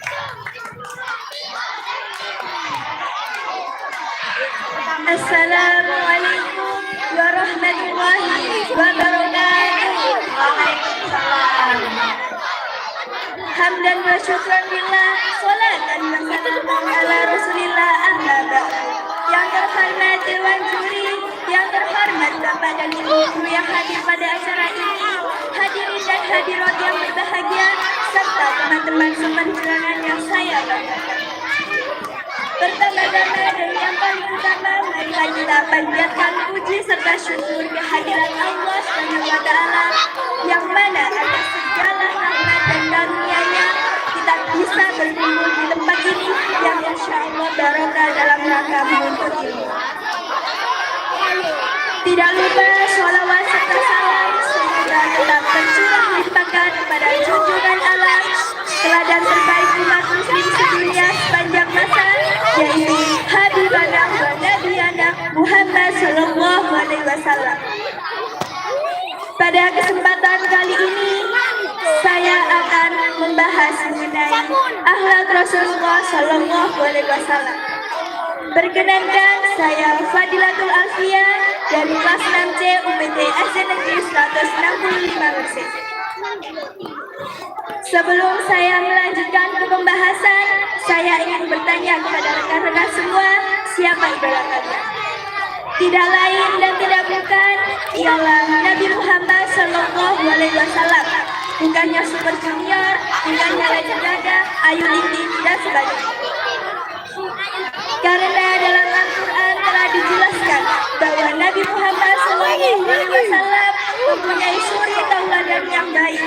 Assalamualaikum warahmatullahi wabarakatuh. Waalaikumsalam. Hamdan wa syukran lillah, salatan wa salaman ala rasulillah, amma ba'd. Yang terhormat Dewan Juri, yang terhormat Bapak dan Ibu yang hadir pada acara ini, hadirin dan hadirat yang berbahagia, serta teman-teman seperjuangan yang saya banggakan. Pertama-tama dan yang paling utama, marilah kita panjatkan puji serta syukur kehadiran Allah SWT yang mana atas segala rahmat dan karunia-Nya kita bisa berkumpul di tempat ini yang insya Allah barokah dalam rangka menuntut ilmu. Tidak lupa sholawat serta salam semoga tetap tercurah limpahkan kepada junjungan alam teladan terbaik umat muslim sedunia sepanjang masa, yaitu Habibana wa Nabiyana Muhammad Sallallahu Alaihi Wasallam. Pada kesempatan kali ini saya akan membahas mengenai akhlak Rasulullah Sallallahu Alaihi Wasallam. Perkenankan saya Fadilatul Alfiyah dari kelas 6C UPT SD Negeri 165 Gresik. Sebelum saya melanjutkan ke pembahasan, saya ingin bertanya kepada rekan-rekan semua, siapa idola kalian? Tidak lain dan tidak bukan ialah Nabi Muhammad Sallallahu Alaihi Wasallam. Bukannya Super Junior, bukannya Legend Gaga, Ayu Ting Ting dan sebagainya. Karena dalam Al-Quran telah dijelaskan bahwa Nabi Muhammad SAW mempunyai suri tauladan yang baik.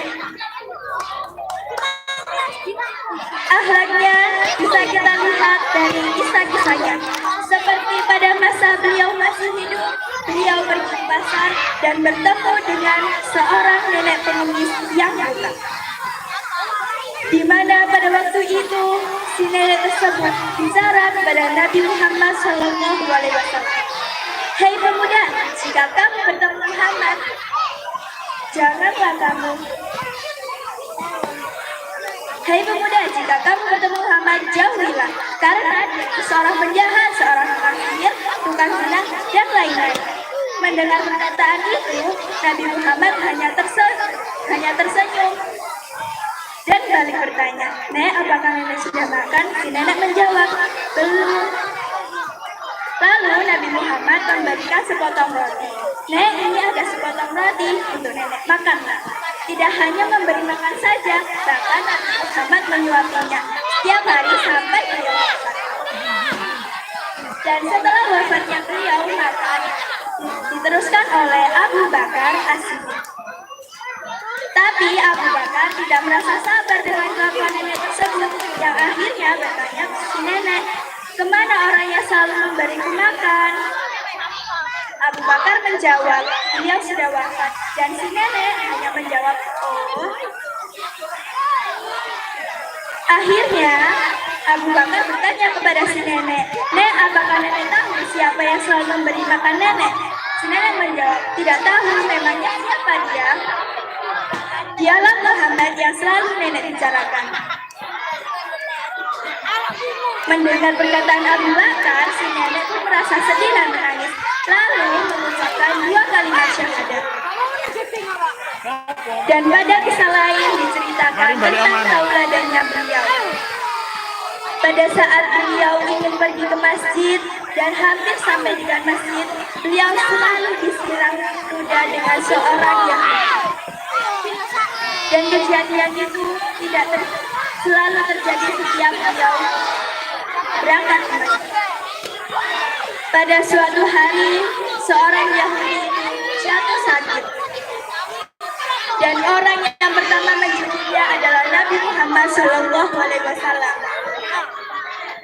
Akhlaknya bisa kita lihat dari kisah-kisahnya. Seperti pada masa beliau masih hidup, beliau pergi ke pasar dan bertemu dengan seorang nenek pengemis yang buta. Di mana pada waktu itu si nenek tersebut bicara kepada Nabi Muhammad SAW. Hei pemuda, jika kamu bertemu Muhammad, janganlah kamu. Hei pemuda, jika kamu bertemu Muhammad, jauhilah, karena seorang penjahat, seorang tukang sihir, tukang zina, dan lain-lain. Mendengar perkataan itu, Nabi Muhammad hanya tersenyum. Dan balik bertanya, Nek, apakah nenek sudah makan? Si nenek menjawab, belum. Lalu Nabi Muhammad memberikan sepotong roti. Nek, ini ada sepotong roti untuk nenek, makanlah. Tidak hanya memberi makan saja, bahkan Nabi Muhammad menyuapinya setiap hari sampai beliau wafat. Dan setelah wafatnya beliau, maka diteruskan oleh Abu Bakar As-Siddiq. Tapi Abu Bakar tidak merasa sabar dengan kelakuan nenek tersebut, yang akhirnya bertanya ke si nenek, kemana orang yang selalu memberiku makan? Abu Bakar menjawab, beliau sudah wafat, dan si nenek hanya menjawab, oh. Akhirnya Abu Bakar bertanya kepada si nenek, Nek, apakah nenek tahu siapa yang selalu memberi makan nenek? Si nenek menjawab, tidak tahu, memangnya siapa dia? Dialah Muhammad yang selalu nenek bicarakan. Mendengar perkataan Abu Bakar, si nenek pun merasa sedih dan menangis, lalu mengucapkan 2 kalimat syahadat. Dan pada kisah lain diceritakan tentang tauladannya beliau. Pada saat beliau ingin pergi ke masjid dan hampir sampai di masjid, beliau selalu disiram kuda dengan seorang yang dan kejadian itu selalu terjadi setiap beliau berangkat ke masjid. Pada suatu hari, seorang Yahudi jatuh sakit. Dan orang yang pertama menjenguknya adalah Nabi Muhammad SAW.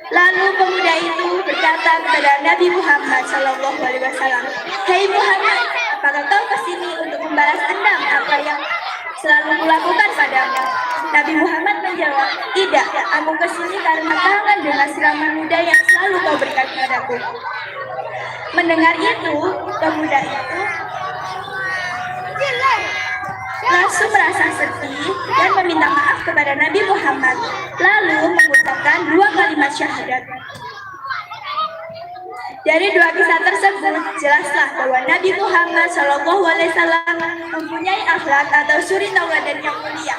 Lalu pemuda itu berkata kepada Nabi Muhammad SAW, Hei Muhammad, apakah kau kesini untuk membalas dendam apa yang selalu kulakukan padamu? Nabi Muhammad menjawab, tidak, aku kesini karena kangen dengan siraman muda yang selalu kau berikan padaku. Mendengar itu, pemuda itu langsung merasa sedih dan meminta maaf kepada Nabi Muhammad, lalu mengucapkan 2 kalimat syahadat. Dari 2 kisah tersebut, jelaslah bahwa Nabi Muhammad SAW mempunyai akhlak atau suri tauladan yang mulia.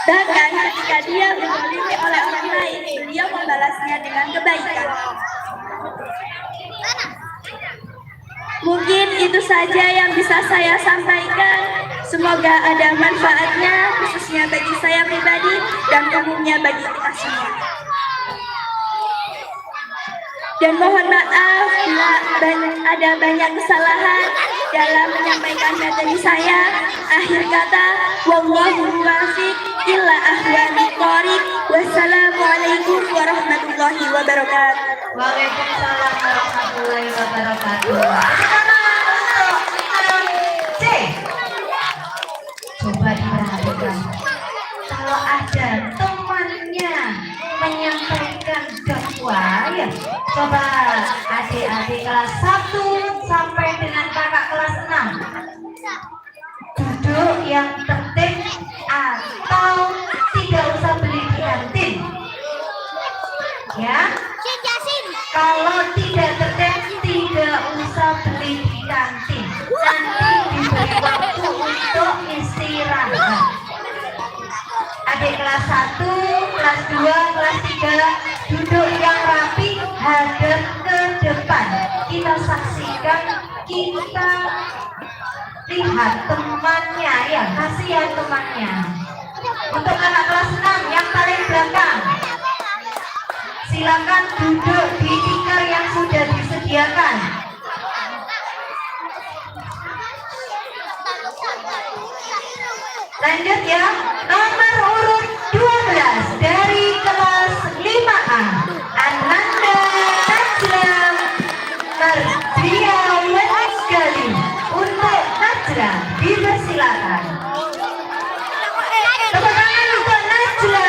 Bahkan ketika dia dizalimi oleh orang lain, beliau membalasnya dengan kebaikan. Mungkin itu saja yang bisa saya sampaikan. Semoga ada manfaatnya khususnya bagi saya pribadi dan umumnya bagi kita semua. Dan mohon maaf bila ada banyak kesalahan dalam menyampaikan materi saya. Akhir kata, wallahu muwaffiq ila ahwani thoriq. Wassalamualaikum warahmatullahi wabarakatuh. Waalaikumsalam warahmatullahi wabarakatuh. C. Coba diperhatikan. Kalau ada temannya menyampaikan dakwah, ya coba adik-adik kelas 1 sampai dengan kakak kelas 6 duduk yang tertib atau tidak usah beli di kantin, ya. Kalau tidak tertib tidak usah beli di kantin, nanti diberi waktu untuk istirahat. Adik kelas 1, kelas 2, kelas 3 duduk yang rapi, hadap ke depan. Kita saksikan, kita lihat temannya, ya, kasihan temannya. Untuk anak kelas 6 yang paling belakang, silakan duduk di tikar yang sudah disediakan. Lanjut ya, nomor urut 12 dari kelas 5A, Ananda Najla Mardia Wajgali. Untuk Najla dipersilakan. Tepuk tangan untuk Najla.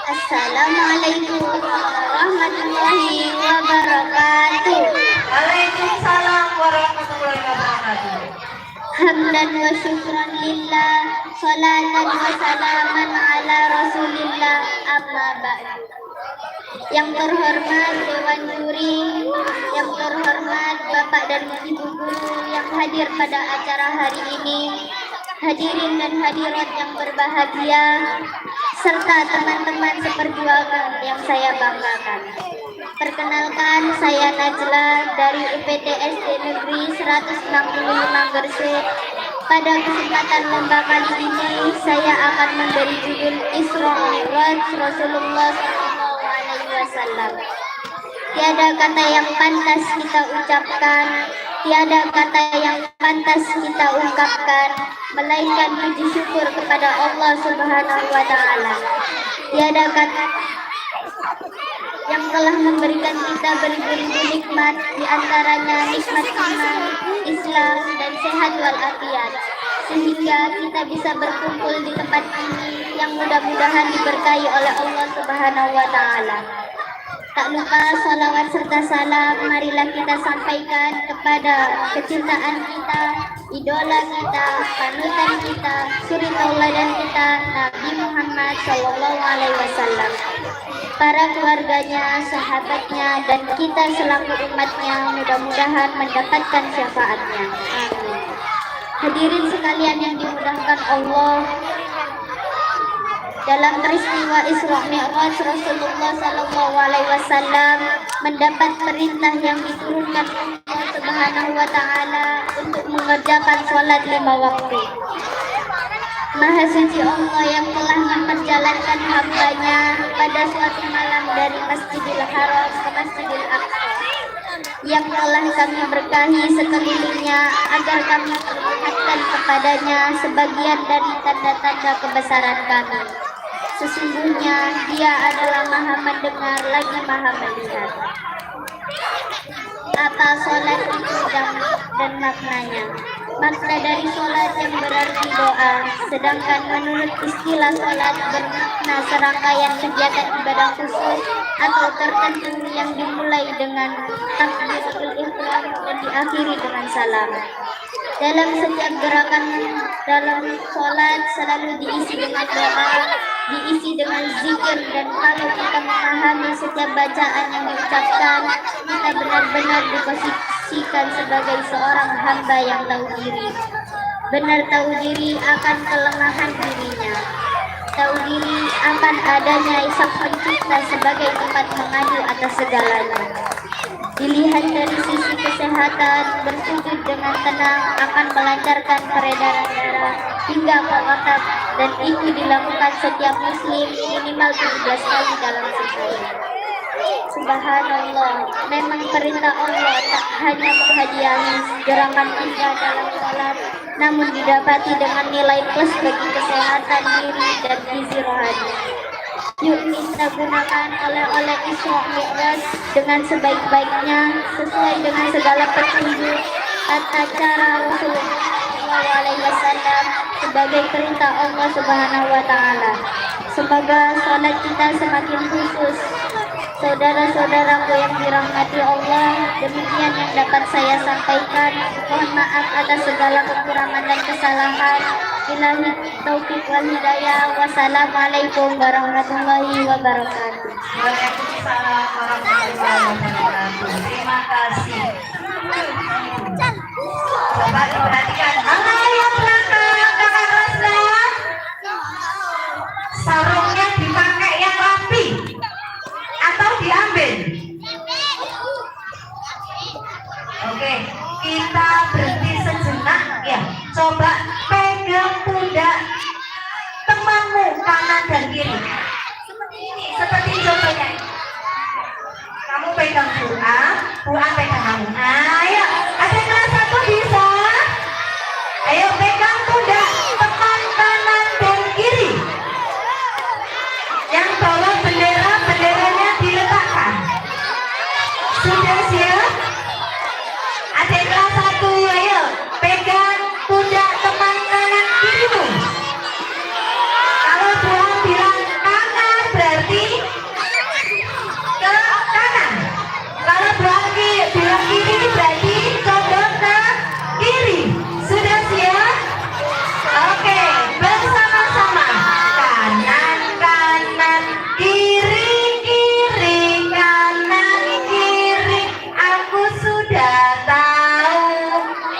Assalamualaikum warahmatullahi wabarakatuh. Waalaikumsalam warahmatullahi wabarakatuh. Hamdan wa syukran lillah, salatan wa salaman ala rasulillah, amma ba'du. Yang terhormat Dewan Juri, yang terhormat Bapak dan Ibu Guru yang hadir pada acara hari ini, hadirin dan hadirat yang berbahagia, serta teman-teman seperjuangan yang saya banggakan. Perkenalkan, saya Najla dari UPT SD Negeri 165 Gresik. Pada kesempatan lomba kali ini, saya akan memberi judul Isra Mi'raj Rasulullah SAW. Tiada kata yang pantas kita ucapkan, tiada kata yang pantas kita ungkapkan, melainkan puji syukur kepada Allah Subhanahu wa Ta'ala. Tiada kata yang telah memberikan kita beribu-ribu nikmat, diantaranya nikmat iman, Islam, dan sehat walafiat, sehingga kita bisa berkumpul di tempat ini yang mudah-mudahan diberkahi oleh Allah Subhanahu wa Ta'ala. Tak lupa salawat serta salam marilah kita sampaikan kepada kecintaan kita, idola kita, panutan kita, suri tauladan kita, Nabi Muhammad SAW, para keluarganya, sahabatnya, dan kita selaku umatnya, mudah-mudahan mendapatkan syafaatnya. Amin. Hadirin sekalian yang dimudahkan Allah, dalam peristiwa Isra Mi'raj Rasulullah SAW mendapat perintah yang diturunkan Allah Subhanahu wa Ta'ala untuk mengerjakan sholat 5 waktu. Maha suci Allah yang telah memperjalankan hambanya pada suatu malam dari Masjidil Haram ke Masjidil Aqsa, yang telah kami berkahi sekelilingnya agar kami perlihatkan kepadanya sebagian dari tanda-tanda kebesaran kami. Sesungguhnya Dia adalah Maha Mendengar lagi Maha Melihat. Apa sholat itu dan maknanya? Makna dari sholat yang berarti doa, sedangkan menurut istilah sholat bermakna serangkaian kegiatan ibadah khusus atau tertentu yang dimulai dengan takbiratul ihram dan diakhiri dengan salam. Dalam setiap gerakan dalam sholat selalu diisi dengan doa, diisi dengan zikir, dan kalau kita memahami setiap bacaan yang diucapkan, kita benar-benar diposisikan sebagai seorang hamba yang tahu diri, benar tahu diri akan kelemahan dirinya. tahu diri akan adanya Sang Pencipta sebagai tempat mengadu atas segalanya. Dilihat dari sisi kesehatan, bersujud dengan tenang akan melancarkan peredaran darah hingga ke otak, dan itu dilakukan setiap muslim minimal 17 kali dalam sehari. Subhanallah, memang perintah Allah tak hanya menghadiahi gerakan kita dalam sholat, namun didapati dengan nilai plus bagi kesehatan diri dan gizi rohani. Yuk kita gunakan oleh-oleh Isra Mi'raj dengan sebaik-baiknya, sesuai dengan segala petunjuk tata cara Rasulullah SAW sebagai perintah Allah Subhanahu wa Ta'ala. Semoga sholat kita semakin khusus. Saudara-saudaraku yang dirahmati Allah, demikian yang dapat saya sampaikan. Mohon maaf atas segala kekurangan dan kesalahan. Billahi taufiq wal hidayah. Wassalamualaikum warahmatullahi wabarakatuh. Waalaikumsalam warahmatullahi wabarakatuh. Terima kasih. Coba diperhatikan. Ayo belakang, kakak Rosla. Sarungnya dipakai yang rapi atau diambil? Oke, kita berhenti sejenak ya. Coba pegang pundak temanmu kanan dan kiri. Seperti contohnya. Kamu pegang buah pegang kamu. Ayo, ada kelas 1 bisa? Ayo pegang pundak teman kanan dan kiri. Yang bawa bendera, benderanya diletakkan. Sudah siap? Adik kelas 1, ayo pegang pundak teman kanan kirimu. Kalau Tuhan bilang kanan berarti ke kanan. Kalau Tuhan bilang kiri berarti condong ke kiri. Sudah siap? Oke, bersama-sama. Kanan, kanan, kiri, kiri, kanan, kiri. Aku sudah tahu.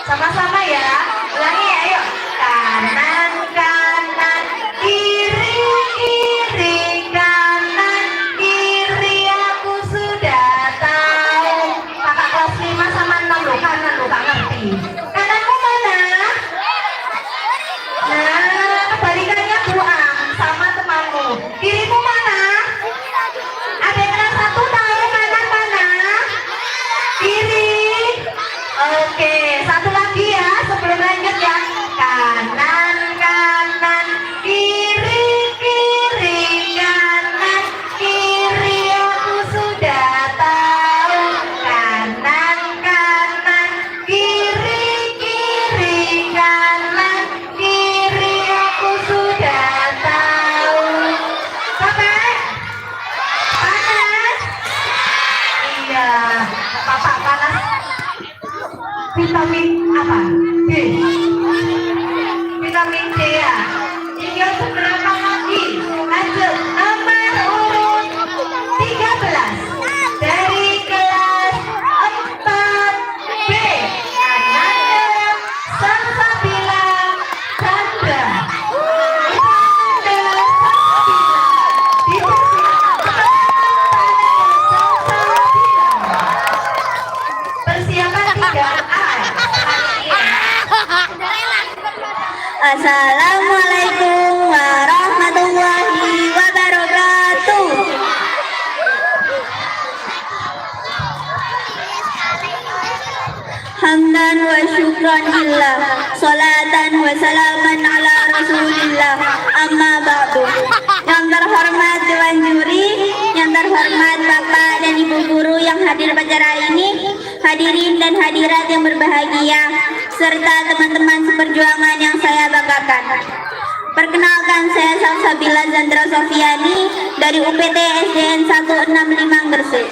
Sama-sama ya. Ulangi ayo. Kanan, kanan, kiri, kiri, kanan, kiri. Aku sudah tahu. Kakak kelas 5 sama 6 loh, kanan loh, gak ngerti. Kananmu mana? Nah, kebalikannya buang sama temanmu. Kirimu mana? Ada kelas 1 tahu kanan mana? Kiri. Oke, satu lagi ya sebelum lanjut ya. Kanan, kanan, kiri, kiri, kanan, kiri. Aku sudah tahu. Kanan, kanan, kiri, kiri, kanan, kiri. Aku sudah tahu. Sampai panas? Iya, Bapak panas. Vitamin apa? D. Vitamin D ya. Tinggal beberapa lagi. Lanjut nomor urut 13 dari kelas 4B. Ananda Salsabila Chandra. Ananda Salsabila. Dipersilakan. Persiapan 3A. Assalamualaikum warahmatullahi wabarakatuh. Hamdan wa syukran lillah, salatan wa salaman ala rasulillah, amma ba'du. Yang terhormat Dewan Juri, yang terhormat Bapak dan Ibu Guru yang hadir pada acara ini, hadirin dan hadirat yang berbahagia, serta teman-teman seperjuangan yang saya banggakan. Perkenalkan, saya Salsabila Chandra Sofiani dari UPT SDN 165 Gresik.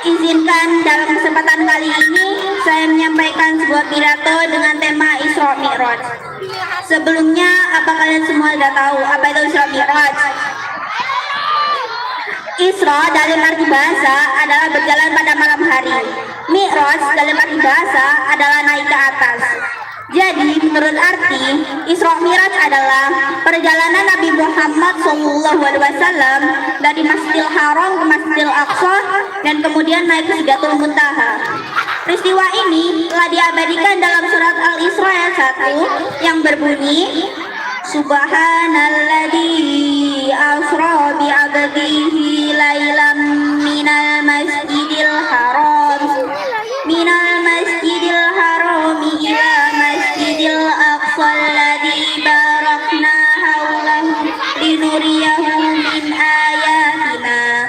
Izinkan dalam kesempatan kali ini saya menyampaikan sebuah pidato dengan tema Isra Mi'raj. Sebelumnya, apa kalian semua sudah tahu apa itu Isra Mi'raj? Isra dalam arti bahasa adalah berjalan pada malam hari. Mi'raj dalam arti bahasa adalah naik ke atas. Jadi menurut arti Isra Mi'raj adalah perjalanan Nabi Muhammad SAW dari Masjidil Haram ke Masjidil Aqsa dan kemudian naik ke Sidratul Muntaha. Peristiwa ini telah diabadikan dalam surat Al-Isra ayat 1 yang berbunyi Subhanalladzi asra bi 'abdihi lailam minal masjidil haram ila masjidil aqsa alladzi barakna haulahu linuriyahu min ayatina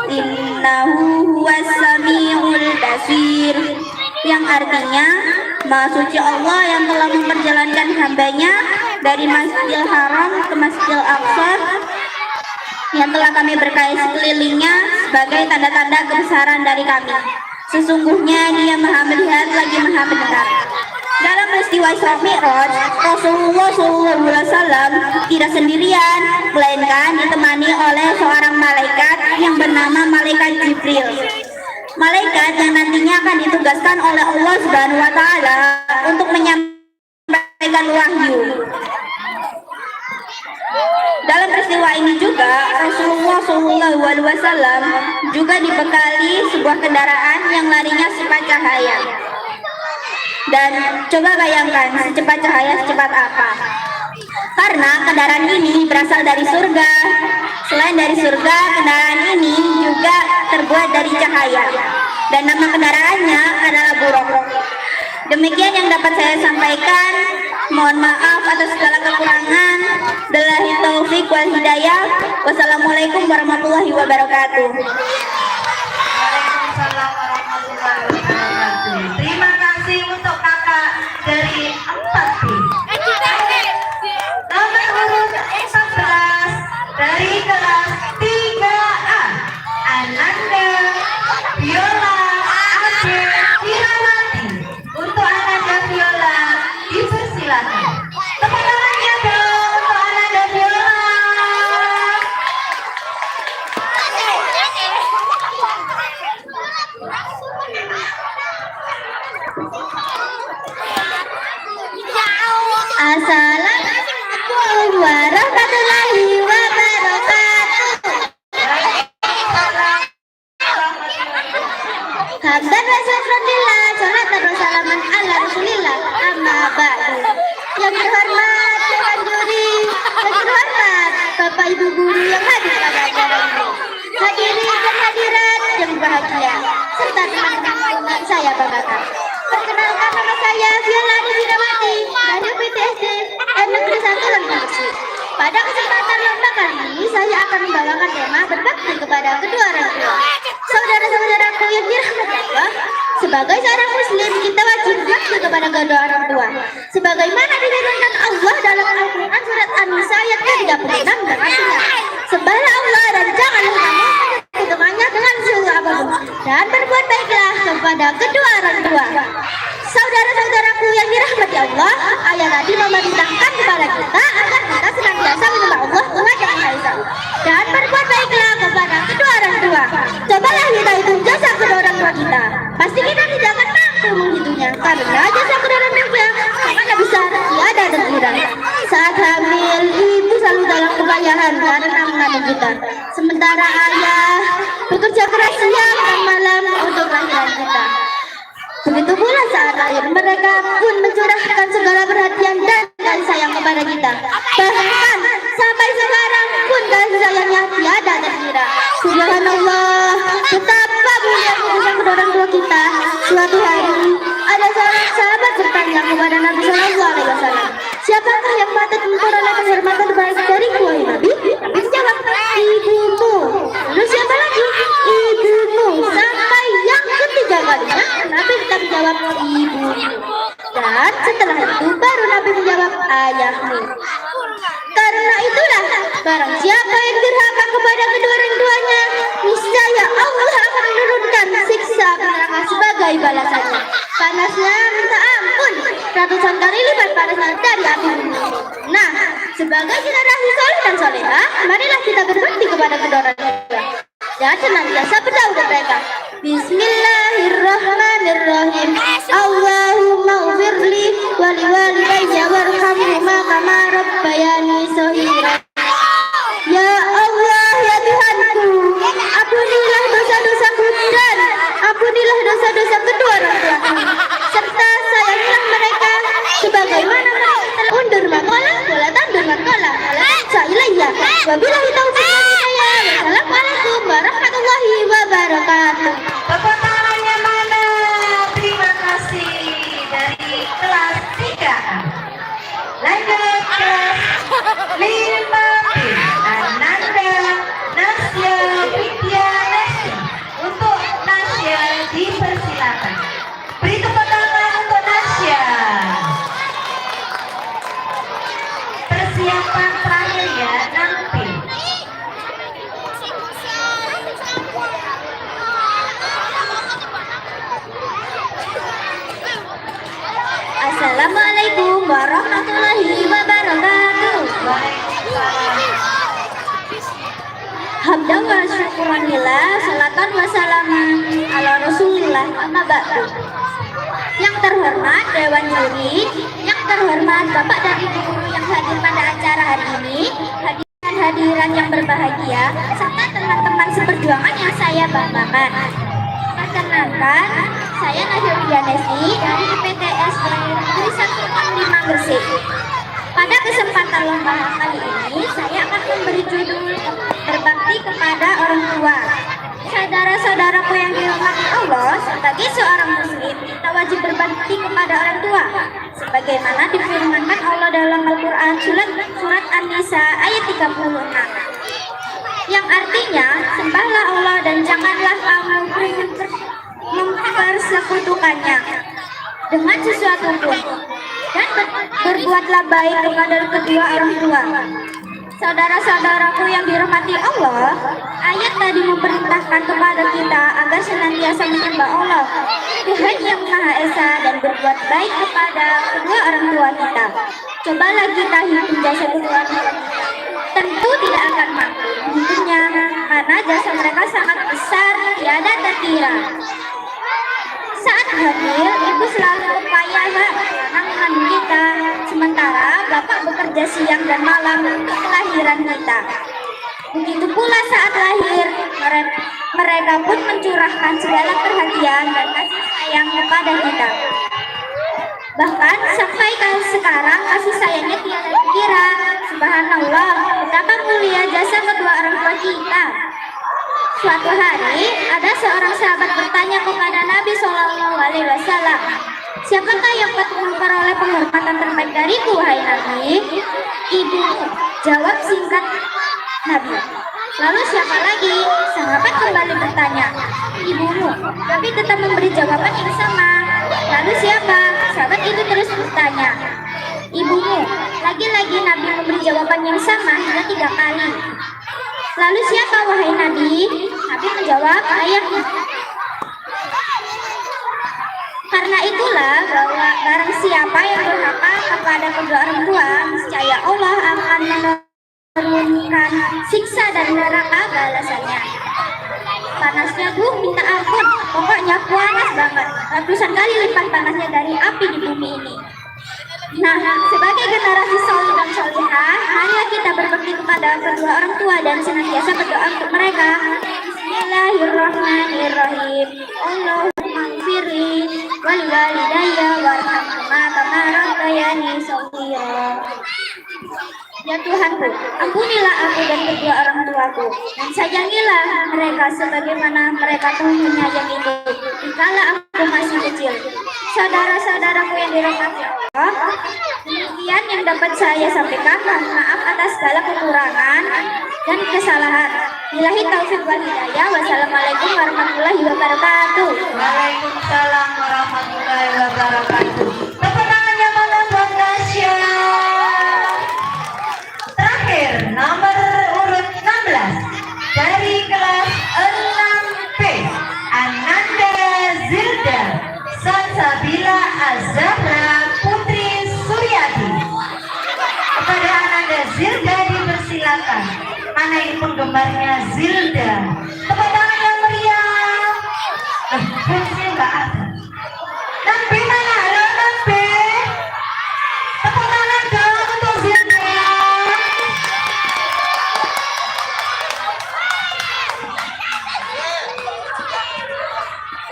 innahu huwas samiul basir, yang artinya Maha Suci Allah yang telah memperjalankan hambanya dari Masjidil Haram ke Masjidil Aqsa yang telah kami berkahi sekelilingnya sebagai tanda-tanda kebesaran dari kami. Sesungguhnya Dia Maha melihat lagi Maha mendengar. Dalam peristiwa Isra Mi'raj, Rasulullah SAW tidak sendirian, melainkan ditemani oleh seorang malaikat yang bernama Malaikat Jibril. Malaikat yang nantinya akan ditugaskan oleh Allah Subhanahu wa Ta'ala untuk menyampaikan wahyu. Dalam peristiwa ini juga Rasulullah SAW juga dibekali sebuah kendaraan yang larinya secepat cahaya. Dan coba bayangkan secepat cahaya secepat apa? Karena kendaraan ini berasal dari surga. Selain dari surga, kendaraan ini juga terbuat dari cahaya. Dan nama kendaraannya adalah Buraq. Demikian yang dapat saya sampaikan. Mohon maaf atas segala kekurangan. Billahi taufik wal hidayah. Wassalamualaikum warahmatullahi wabarakatuh. Waalaikumsalam warahmatullahi wabarakatuh. Terima kasih untuk kakak dari 4B. Nomor urut 14 dari kelas 3A, Ananda Viola Ade Irawati. Untuk Ananda Viola dipersilakan. Tepuk tangannya dong untuk Ananda Viola. Assalamualaikum warahmatullahi wabarakatuh. Hamdan wa syukrulillah, salatan wa salaman ala rasulillah, amma ba'du. Yang terhormat Dewan Juri, yang terhormat Bapak Ibu Guru yang hadir pada acara ini, hadirin dan hadirat yang bahagia, serta teman-teman saya banggakan. Perkenalkan, nama saya Viola Ade Irawati dari PTSD Negeri 1 Lembang. Pada kesempatan lomba kali ini, saya akan membawakan tema berbakti kepada kedua orang tua. Saudara-saudaraku yang dirahmati Allah, sebagai seorang muslim kita wajib berbakti kepada kedua orang tua. Sebagaimana difirmankan Allah dalam Al-Quran surat An-Nisa ayat 36 dan artinya, sembahlah Allah dan janganlah kamu menyekutukannya dengan sesuatu apapun, dan berbuat baiklah kepada kedua orang tua. Saudara-saudaraku yang dirahmati Allah, ayat tadi memerintahkan kepada kita agar kita senantiasa menyembah Allah Tuhan yang Maha Esa dan berbuat baiklah kepada kedua orang tua. Cobalah kita hitung jasa kedua orang tua kita. Pasti kita tidak akan mampu menghitungnya, karena jasa kedua orang tua mana besar, tiada dan kurang. Saat hamil, ibu selalu dalam kepayahan karena mengandung kita. Sementara ayah bekerja keras siang dan malam untuk kelahiran kita. Begitu pula saat lahir, mereka pun mencurahkan segala perhatian dan kasih sayang kepada kita. Bahkan sampai sekarang pun kasih sayangnya tiada terkira. Subhanallah, betapa mulia keputusan kedua orang tua kita. Suatu hari ada seorang sahabat bertanya kepada Nabi Shallallahu Alaihi Wasallam, siapakah yang patut memperoleh penghormatan baik dari wahai Nabi? Nabi menjawab, ibumu. Lalu siapa lagi? Ibumu. Sampai yang ketiga kalinya Nabi tetap menjawab ibumu. Dan setelah itu baru Nabi menjawab ayahmu. Karena itulah barang siapa yang durhaka kepada kedua orang tuanya, niscaya Allah akan menurunkan siksa neraka sebagai balasannya. Panasnya minta ampun ratusan kali lipat panasnya dari api bumi. Nah, sebagai generasi soleh dan soleha, marilah kita berbakti kepada kedua orang tua dan senantiasa berdaulat mereka. Bismillahirrahmanirrahim. Allahumma ufirli waliwa dosa-dosa kedua orang tua kami, serta sayangilah mereka sebagaimana mereka telah undur makola, bola tandur makola, sa'ilayya. Wabillahi taufiq wal hidayah. Wassalamualaikum warahmatullahi wabarakatuh. Tepuk tangannya mana? Terima kasih dari kelas 3A. Lanjut kelas 5B. Ananda Nasya Widya Nesti. Untuk Nasya dipersilakan. Beri tepuk tangan untuk Nasya. Persiapan terakhir ya nanti. Assalamualaikum warahmatullahi wabarakatuh. Hamdan wa syukuranillah, salatan wa salaman ala rasulillah, amma ba'du. Yang terhormat Dewan Juri, yang terhormat Bapak dan Ibu Guru yang hadir pada acara hari ini, hadiran yang berbahagia, serta teman-teman seperjuangan yang saya banggakan. Perkenalkan, saya Nasya Widya Nesti dari IPTS Negeri 165 Gresik. Pada kesempatan lomba kali ini, saya akan memberi judul Berbakti kepada Orang Tua. Saudara-saudaraku yang dirahmati Allah, sebagai seorang muslim, kita wajib berbakti kepada orang tua. Sebagaimana difirmankan Allah dalam Al-Quran surat An-Nisa ayat 36. Yang artinya, sembahlah Allah dan janganlah kamu mempersekutukannya dengan sesuatu pun, dan berbuatlah baik kepada kedua orang tua. Saudara-saudaraku yang dirahmati Allah, ayat tadi memerintahkan kepada kita agar senantiasa menyembah Allah, Tuhan yang Maha Esa, dan berbuat baik kepada kedua orang tua kita. Cobalah kita hidup jasa kedua orang tua kita. Tentu tidak akan mampu menghitungnya, karena jasa mereka sangat besar, tiada terkira. Saat hamil, ibu selalu berupaya karena mengandung kita, sementara bapak bekerja siang dan malam untuk kelahiran kita. Begitu pula saat lahir, mereka pun mencurahkan segala perhatian dan kasih sayang kepada kita. Bahkan sampai sekarang kasih sayangnya tiada terkira. Subhanallah, betapa mulia jasa kedua orang tua kita. Suatu hari, ada seorang sahabat bertanya kepada Nabi SAW, siapakah yang patut memperoleh penghormatan terbaik dariku, wahai Nabi? Ibu, jawab singkat Nabi. Lalu siapa lagi? Sahabat kembali bertanya. Ibumu, tapi tetap memberi jawaban yang sama. Lalu siapa? Sahabat itu terus bertanya. Ibumu. Lagi-lagi Nabi memberi jawaban yang sama hingga 3 kali. Lalu siapa, wahai Nabi? Nabi menjawab, ayahmu. Karena itulah bahwa barang siapa yang durhaka kepada kedua orang tua, niscaya Allah akan menurunkan siksa dan neraka balasannya. Panasnya minta ampun, pokoknya panas banget, ratusan kali lipat panasnya dari api di bumi ini. Nah, sebagai generasi soleh dan solehah, marilah kita berbakti kepada kedua orang tua dan senantiasa berdoa untuk mereka. Bismillahirrahmanirrahim. Allahumma gfirli wal walidayya warhamhuma kama rabbayani shaghira. Ya Tuhanku, ampunilah aku dan kedua orang tuaku, dan sayangilah mereka sebagaimana mereka telah menyayangiku dikala aku masih kecil. Saudara-saudaraku yang dirahmati Allah, demikian yang dapat saya sampaikan. Mohon maaf atas segala kekurangan dan kesalahan. Billahi taufiq wal hidayah. Wassalamualaikum warahmatullahi wabarakatuh. Waalaikumsalam warahmatullahi wabarakatuh. Tepuk tangannya mana buat Nasya. Terakhir, nomor urut 16 dari kelas 6B, Ananda Zilda Salsabila Azahra Putri Suryadi. Kepada Ananda Zilda dipersilakan. Mana ini penggemarnya Zilda? Tepuk tangan yang meriah. Fansnya nggak ada. Nampi mana? Halo Nampi. Tepuk tangan dong untuk Zilda.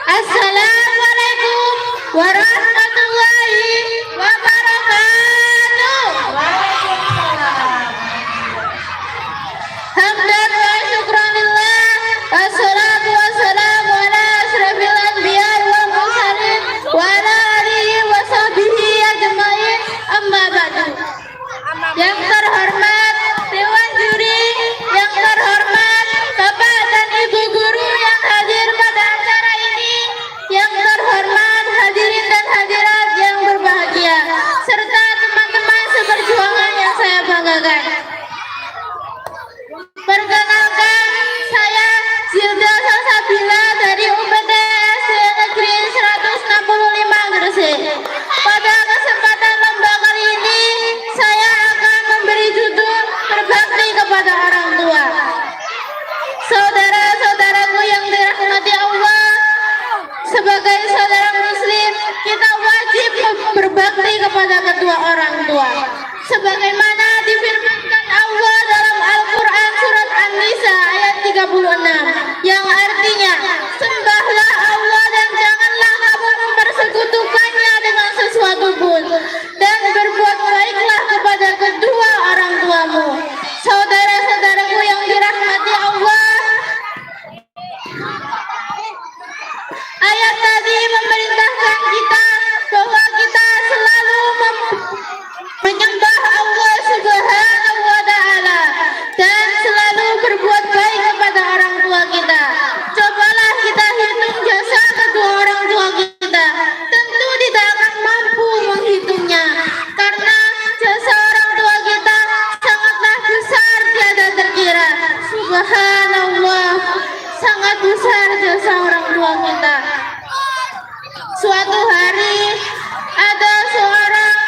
Assalamualaikum warahmatullahi wabarakatuh. Hamdan wa syukranillah, wassalatu wassalamu ala asyrafil anbiya wal mursalin wa ala alihi wa sahbihi ajmain, amma ba'du. Yang terhormat Dewan Juri, yang terhormat Bapak dan Ibu Guru yang hadir pada acara ini, yang terhormat hadirin dan hadirat yang berbahagia, serta teman-teman seperjuangan yang saya banggakan. Perkenalkan, saya Zilda Salsabila dari UPT SD Negeri 165 Gresik. Pada kesempatan lomba kali ini, saya akan memberi judul berbakti kepada orang tua. Saudara-saudaraku yang dirahmati Allah, sebagai saudara muslim, kita wajib berbakti kepada kedua orang tua. Sebagaimana difirmankan Allah dalam Al-Quran surat An-Nisa ayat 36, yang artinya, sembahlah Allah dan janganlah kamu mempersekutukannya dengan sesuatu pun, dan berbuat baiklah kepada kedua orang tuamu. Saudara-saudaraku yang dirahmati Allah, ayat tadi memerintahkan kita bahwa kita selalu menyembah Allah Subhanahu wa Ta'ala dan selalu berbuat baik kepada orang tua kita. Cobalah kita hitung jasa kedua orang tua kita. Tentu tidak akan mampu menghitungnya, karena jasa orang tua kita sangatlah besar, tiada terkira. Subhanallah, sangat besar jasa orang tua kita. Suatu hari ada seorang,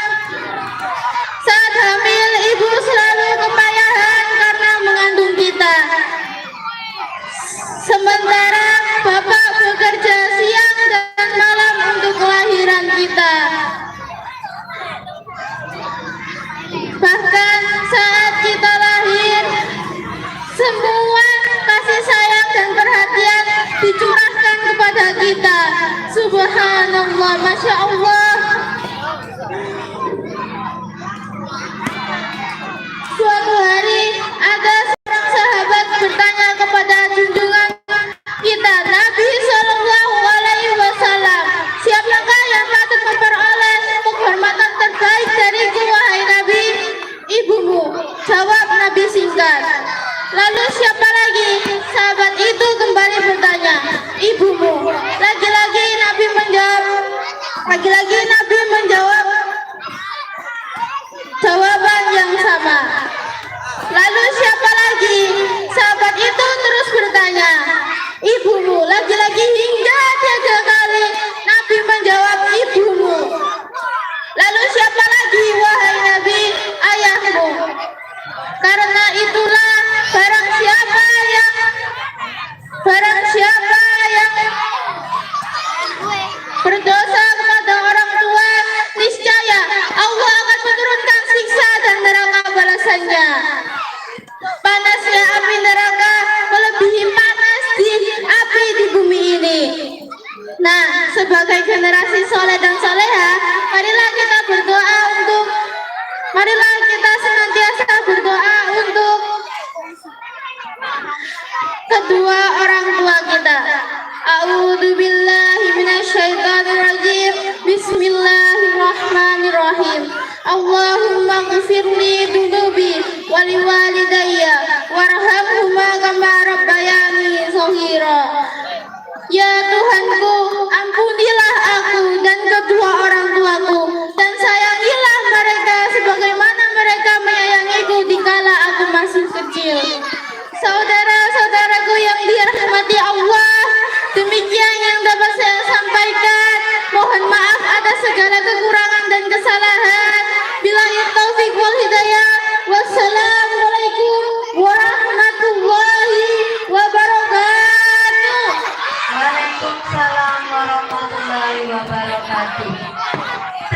saat hamil ibu selalu kepayahan karena mengandung kita. Sementara bapak bekerja siang dan malam untuk kelahiran kita. Bahkan saat kita lahir, semua kasih sayang dan perhatian dicurahkan kepada kita. Subhanallah, Masya Allah. Suatu hari ada seorang sahabat bertanya kepada junjungan kita, Nabi Shallallahu Alaihi Wasallam, siapakah yang patut memperoleh penghormatan terbaik dariku, wahai Nabi? Ibumu, jawab Nabi singkat. Lalu siapa lagi? Sahabat itu kembali bertanya, ibumu. Lagi-lagi Nabi menjawab jawaban yang sama. Lalu siapa lagi? Sahabat itu terus bertanya, ibumu. Lagi-lagi hingga 3 kali Nabi menjawab ibumu. Lalu siapa lagi, wahai Nabi? Ayahmu. Karena itulah barang siapa yang berdosa kepada orang tua, niscaya Allah akan menurunkan siksa dan neraka balasannya. Panasnya api neraka melebihi panas di api di bumi ini. Nah, sebagai generasi soleh dan soleha, marilah kita senantiasa berdoa untuk kedua orang tua kita. A'udzubillahi minasyaitonirrajim. Bismillahirrahmanirrahim. Allahumma ghfirli dunubi wali walidayya warhamhuma kama rabbayani shaghira. Ya Tuhanku, ampunilah aku dan kedua orang tuaku, dan sayangilah mereka sebagaimana mereka menyayangiku dikala aku masih kecil. Saudara-saudaraku yang dirahmati Allah, demikian yang dapat saya sampaikan. Mohon maaf atas segala kekurangan dan kesalahan. Billahi taufiq wal hidayah. Wassalamualaikum warahmatullahi wabarakatuh. Waalaikumsalam warahmatullahi wabarakatuh.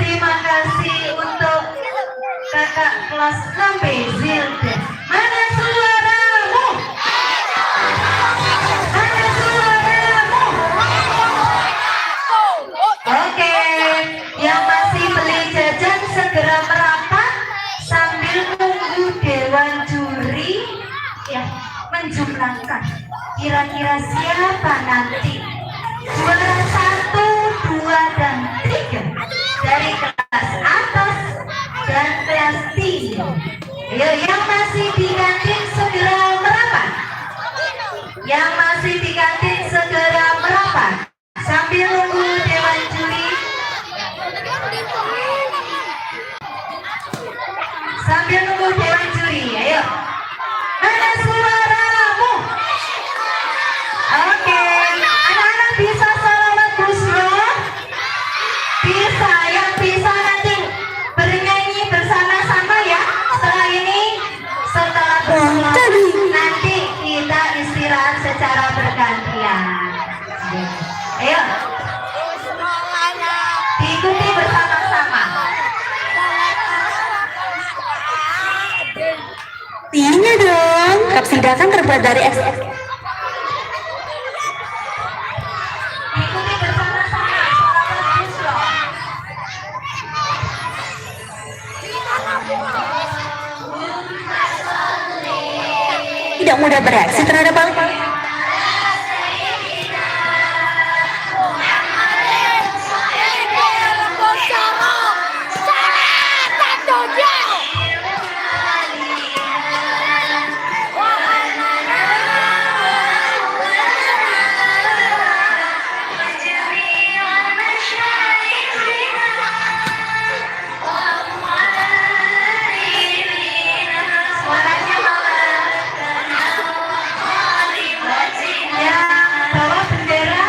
Terima kasih untuk kakak kelas 6 Zilda. Mana suaramu? Mana suaramu? dipersilahkan. Kira-kira siapa nanti juara 1, 2, dan 3 dari kelas atas dan kelas 3? Ayo, yang masih di kantin segera merapat. Yang masih di kantin segera merapat. Sambil nunggu dewan juri. Sambil nunggu dewan juri, ayo. Mana suaramu? Oke, anak-anak bisa salawat Busro? Bisa, yang bisa nanti bernyanyi bersama-sama ya. Setelah ini, setelah Busro, nanti kita istirahat secara bergantian. Ayo, diikuti bersama-sama. Iya dong, kapsida kan terbuat dari Ikuti bersama-sama salawat Busro. tidak mudah bereaksi terhadap hal. Suaranya mama. Yang bawa bendera.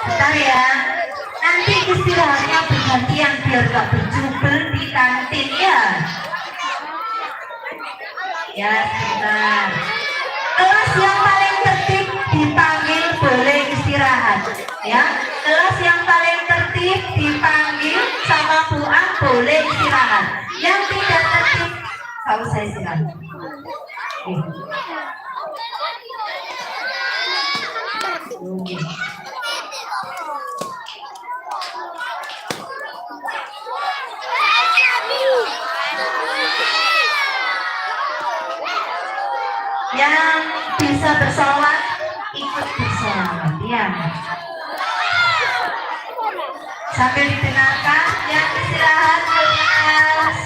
Bentar ya. Nanti istirahatnya bergantian biar gak berjubel di kantin ya. Ya, sebentar. Kelas yang paling tertib dipanggil boleh istirahat. Ya, kelas yang paling tertib dipanggil sama Bu Ang boleh istirahat. Yang tidak tertib, gak usah istirahat. Oke. Yang bisa bersolawat ikut bersolawat ya. Sambil didengarkan yang istirahat kelas.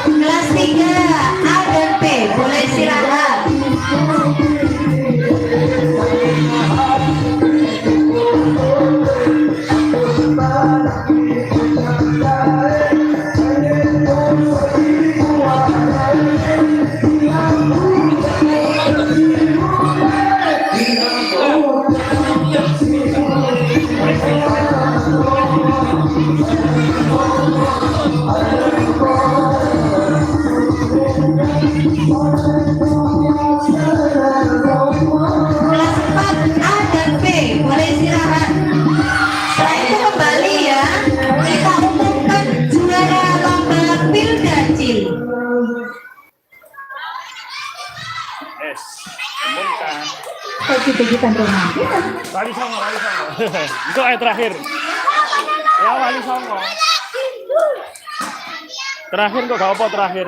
Kelas 3 A dan B boleh istirahat. Kelas 4 A dan B boleh istirahat. Setelah itu kembali ya, kita umumkan juara lomba Pildacil. Yes. Umumkan. Begitu rumah. Wali Songo, Wali Songo. Itu ayat terakhir. Ya Wali Songo. Terakhir kok gak apa terakhir.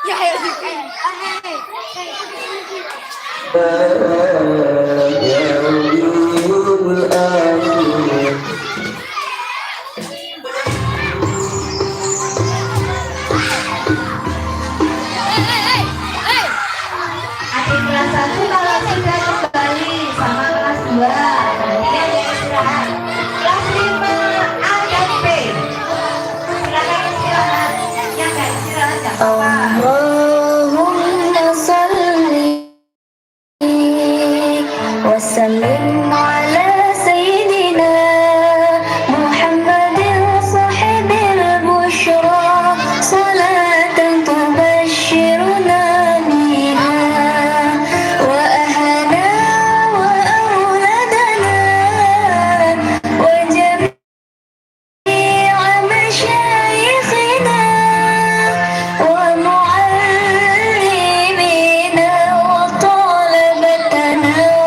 Ya ayo sih. Adik kelas 1 kalau sudah kembali sama kelas 2 nanti ada istirahat. Kelas 5 A dan B silakan istirahat. Yang gak istirahat gak apa-apa.